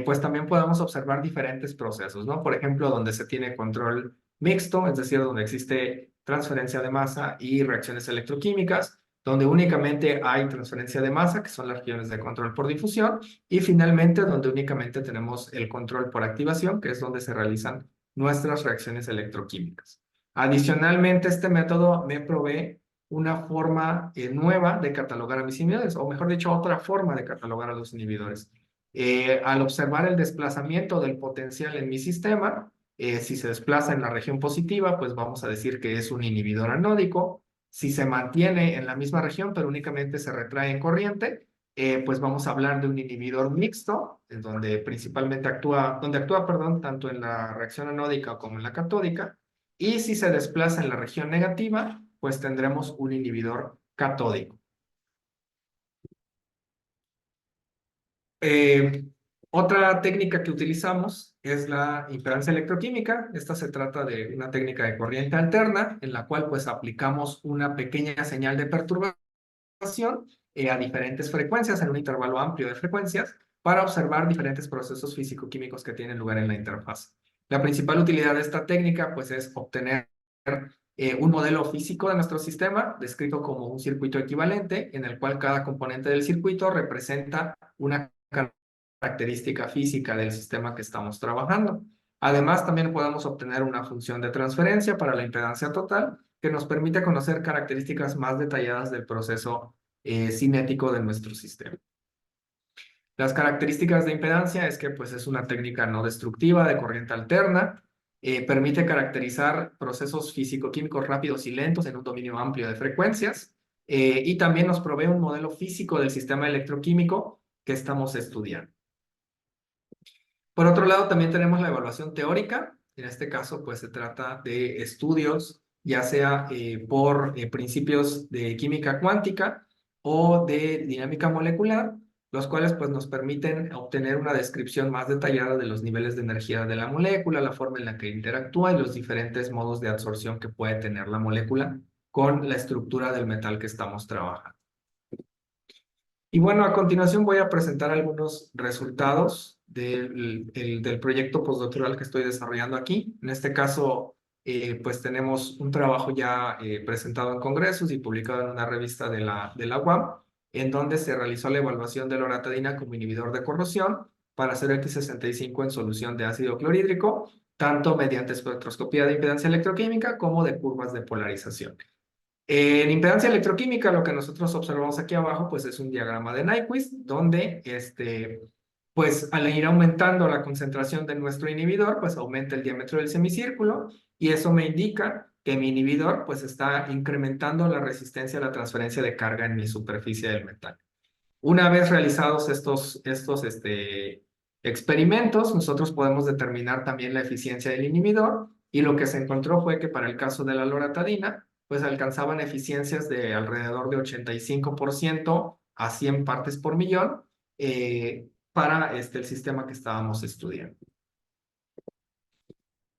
pues también podemos observar diferentes procesos, ¿no? Por ejemplo, donde se tiene control mixto, es decir, donde existe transferencia de masa y reacciones electroquímicas, donde únicamente hay transferencia de masa, que son las regiones de control por difusión, y finalmente donde únicamente tenemos el control por activación, que es donde se realizan nuestras reacciones electroquímicas. Adicionalmente, este método me provee una forma nueva de catalogar a mis inhibidores, o mejor dicho, otra forma de catalogar a los inhibidores. Al observar el desplazamiento del potencial en mi sistema, si se desplaza en la región positiva, pues vamos a decir que es un inhibidor anódico. Si se mantiene en la misma región, pero únicamente se retrae en corriente, pues vamos a hablar de un inhibidor mixto, donde principalmente actúa, perdón, tanto en la reacción anódica como en la catódica. Y si se desplaza en la región negativa, pues tendremos un inhibidor catódico. Otra técnica que utilizamos es la impedancia electroquímica. Esta se trata de una técnica de corriente alterna, en la cual pues aplicamos una pequeña señal de perturbación a diferentes frecuencias, en un intervalo amplio de frecuencias, para observar diferentes procesos físico-químicos que tienen lugar en la interfaz. La principal utilidad de esta técnica pues es obtener un modelo físico de nuestro sistema, descrito como un circuito equivalente, en el cual cada componente del circuito representa una característica física del sistema que estamos trabajando. Además, también podemos obtener una función de transferencia para la impedancia total, que nos permite conocer características más detalladas del proceso cinético de nuestro sistema. Las características de impedancia es que pues, es una técnica no destructiva de corriente alterna, permite caracterizar procesos físico-químicos rápidos y lentos en un dominio amplio de frecuencias, y también nos provee un modelo físico del sistema electroquímico que estamos estudiando. Por otro lado, también tenemos la evaluación teórica. En este caso, pues se trata de estudios, ya sea por principios de química cuántica o de dinámica molecular, los cuales pues nos permiten obtener una descripción más detallada de los niveles de energía de la molécula, la forma en la que interactúa y los diferentes modos de absorción que puede tener la molécula con la estructura del metal que estamos trabajando. Y bueno, a continuación voy a presentar algunos resultados del proyecto postdoctoral que estoy desarrollando aquí. En este caso, pues tenemos un trabajo ya presentado en congresos y publicado en una revista de la UAM, en donde se realizó la evaluación de loratadina como inhibidor de corrosión para hacer X65 en solución de ácido clorhídrico, tanto mediante espectroscopía de impedancia electroquímica como de curvas de polarización. En impedancia electroquímica, lo que nosotros observamos aquí abajo, pues es un diagrama de Nyquist, donde pues al ir aumentando la concentración de nuestro inhibidor, pues aumenta el diámetro del semicírculo, y eso me indica que mi inhibidor pues está incrementando la resistencia a la transferencia de carga en mi superficie del metal. Una vez realizados estos experimentos, nosotros podemos determinar también la eficiencia del inhibidor, y lo que se encontró fue que para el caso de la loratadina, pues alcanzaban eficiencias de alrededor de 85% a 100 partes por millón para el sistema que estábamos estudiando.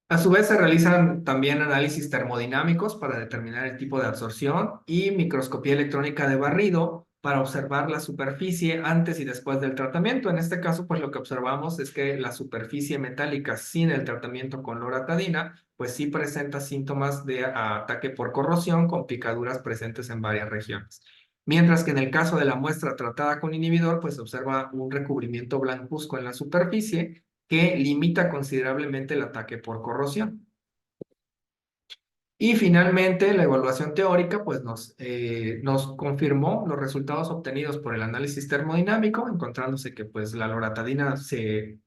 A su vez, se realizan también análisis termodinámicos para determinar el tipo de absorción y microscopía electrónica de barrido para observar la superficie antes y después del tratamiento. En este caso, pues lo que observamos es que la superficie metálica sin el tratamiento con loratadina, pues sí presenta síntomas de ataque por corrosión con picaduras presentes en varias regiones. Mientras que en el caso de la muestra tratada con inhibidor, pues se observa un recubrimiento blancuzco en la superficie que limita considerablemente el ataque por corrosión. Y finalmente, la evaluación teórica pues nos confirmó los resultados obtenidos por el análisis termodinámico, encontrándose que pues la loratadina se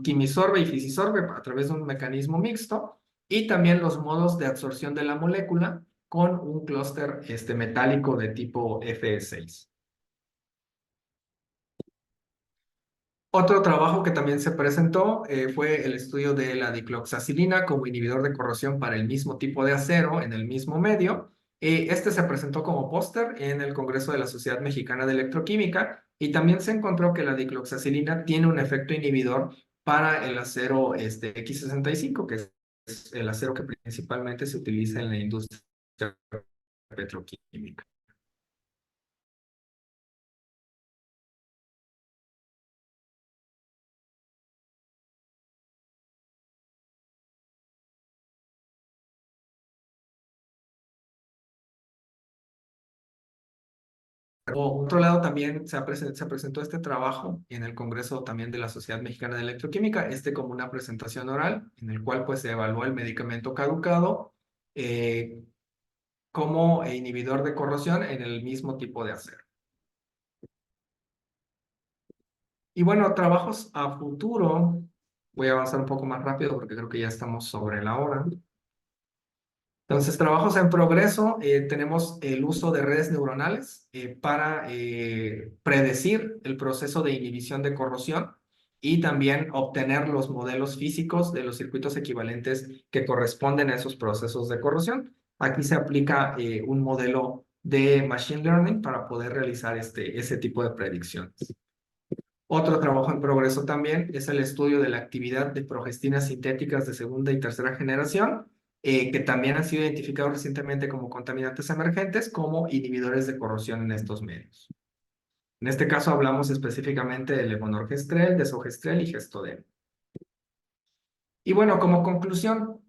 quimisorbe y fisisorbe a través de un mecanismo mixto, y también los modos de absorción de la molécula con un clúster metálico de tipo Fe6. Otro trabajo que también se presentó fue el estudio de la dicloxacilina como inhibidor de corrosión para el mismo tipo de acero en el mismo medio. Este se presentó como póster en el Congreso de la Sociedad Mexicana de Electroquímica, y también se encontró que la dicloxacilina tiene un efecto inhibidor para el acero X65, que es el acero que principalmente se utiliza en la industria petroquímica. Por otro lado, también se presentó este trabajo en el Congreso también de la Sociedad Mexicana de Electroquímica, como una presentación oral, en el cual pues se evaluó el medicamento caducado eh, como inhibidor de corrosión en el mismo tipo de acero. Y bueno, trabajos a futuro, voy a avanzar un poco más rápido porque creo que ya estamos sobre la hora. Entonces, trabajos en progreso, tenemos el uso de redes neuronales para predecir el proceso de inhibición de corrosión y también obtener los modelos físicos de los circuitos equivalentes que corresponden a esos procesos de corrosión. Aquí se aplica un modelo de Machine Learning para poder realizar ese tipo de predicciones. Otro trabajo en progreso también es el estudio de la actividad de progestinas sintéticas de segunda y tercera generación, que también han sido identificados recientemente como contaminantes emergentes, como inhibidores de corrosión en estos medios. En este caso hablamos específicamente de levonorgestrel, desogestrel y gestodel. Y bueno, como conclusión,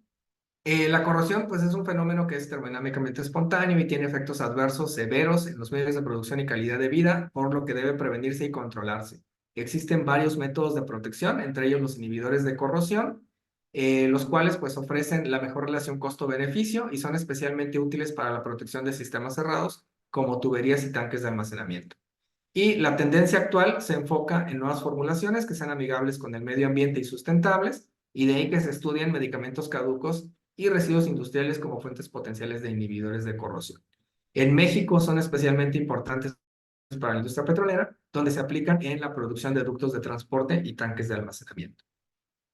la corrosión pues es un fenómeno que es termodinámicamente espontáneo y tiene efectos adversos severos en los medios de producción y calidad de vida, por lo que debe prevenirse y controlarse. Existen varios métodos de protección, entre ellos los inhibidores de corrosión, los cuales pues ofrecen la mejor relación costo-beneficio y son especialmente útiles para la protección de sistemas cerrados como tuberías y tanques de almacenamiento. Y la tendencia actual se enfoca en nuevas formulaciones que sean amigables con el medio ambiente y sustentables, y de ahí que se estudien medicamentos caducos y residuos industriales como fuentes potenciales de inhibidores de corrosión. En México son especialmente importantes para la industria petrolera, donde se aplican en la producción de ductos de transporte y tanques de almacenamiento.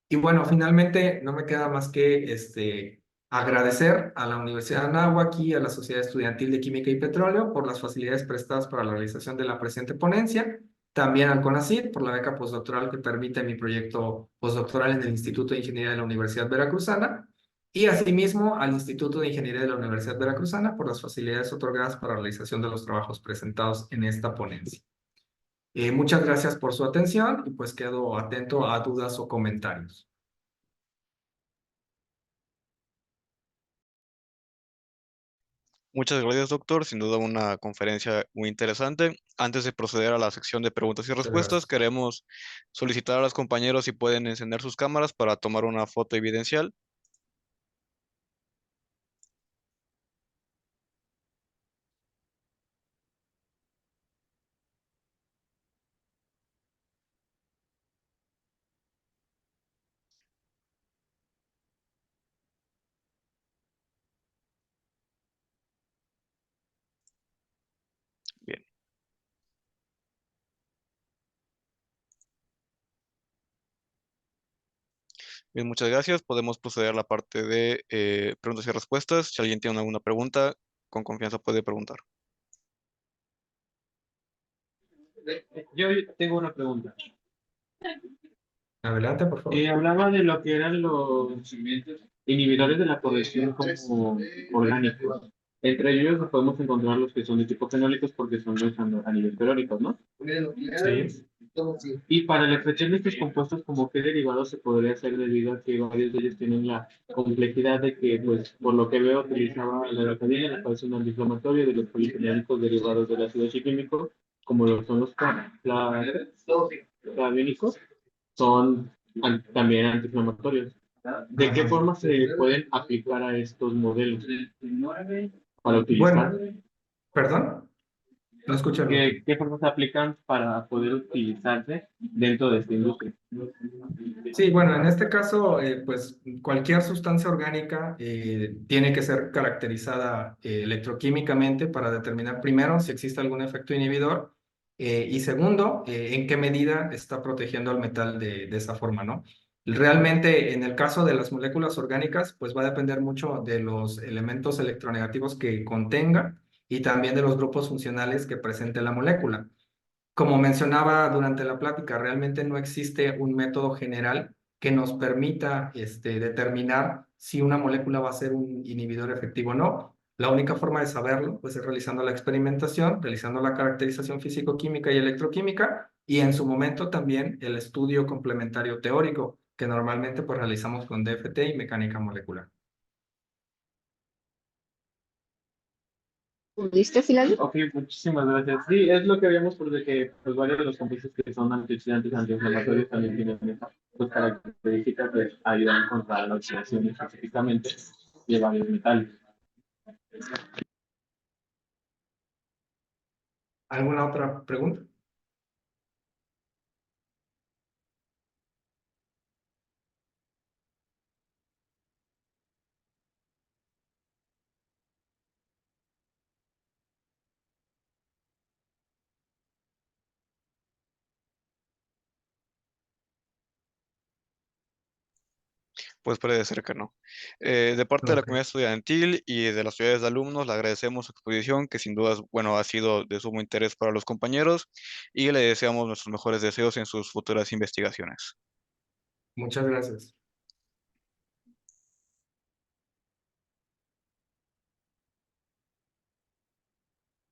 Y bueno, finalmente no me queda más que agradecer a la Universidad de Anáhuac y a la Sociedad Estudiantil de Química y Petróleo por las facilidades prestadas para la realización de la presente ponencia, también al CONACYT por la beca postdoctoral que permite mi proyecto postdoctoral en el Instituto de Ingeniería de la Universidad Veracruzana, y asimismo al Instituto de Ingeniería de la Universidad Veracruzana por las facilidades otorgadas para la realización de los trabajos presentados en esta ponencia. Muchas gracias por su atención y pues quedo atento a dudas o comentarios. Muchas gracias, doctor. Sin duda una conferencia muy interesante. Antes de proceder a la sección de preguntas y Muchas respuestas, gracias. queremos solicitar a los compañeros si pueden encender sus cámaras para tomar una foto evidencial. Bien, bien, muchas gracias. Podemos proceder a la parte de preguntas y respuestas. Si alguien tiene alguna pregunta, con confianza puede preguntar. Yo tengo una pregunta. Adelante, por favor. Hablaba de lo que eran los inhibidores de la corrosión como orgánicos. Entre ellos nos podemos encontrar los que son de tipo fenólicos porque son los a nivel teórico, ¿no? Sí. Y para la extracción de estos compuestos, ¿como qué derivados se podría hacer debido a que varios de ellos tienen la complejidad de que, pues, por lo que veo, utilizaba la lactadina, la cual es un antiinflamatorio de los polifenólicos derivados del ácido ciclínico, como lo son los clavionicos, son también antiinflamatorios. ¿De qué Ajá. forma se pueden aplicar a estos modelos para utilizar? Bueno, perdón, no escuché el último. ¿Qué formas se aplican para poder utilizarse dentro de esta industria? Sí, bueno, en este caso, pues cualquier sustancia orgánica tiene que ser caracterizada electroquímicamente para determinar primero si existe algún efecto inhibidor y segundo, en qué medida está protegiendo al metal de esa forma, ¿no? Realmente, en el caso de las moléculas orgánicas, pues va a depender mucho de los elementos electronegativos que contenga y también de los grupos funcionales que presente la molécula. Como mencionaba durante la plática, realmente no existe un método general que nos permita determinar si una molécula va a ser un inhibidor efectivo o no. La única forma de saberlo pues, es realizando la experimentación, realizando la caracterización físico-química y electroquímica y en su momento también el estudio complementario teórico que normalmente pues, realizamos con DFT y mecánica molecular. ¿Pudiste, Silvia? Ok, muchísimas gracias. Sí, es lo que habíamos por de que pues, varios de los compuestos que son antioxidantes, antiinflamatorios también tienen estas pues, características que ayudan contra la oxidación específicamente de varios metales. ¿Alguna otra pregunta? Pues puede ser que no. De parte de la Ok. comunidad estudiantil y de las ciudades de alumnos, le agradecemos su exposición, que sin duda, bueno, ha sido de sumo interés para los compañeros y le deseamos nuestros mejores deseos en sus futuras investigaciones. Muchas gracias.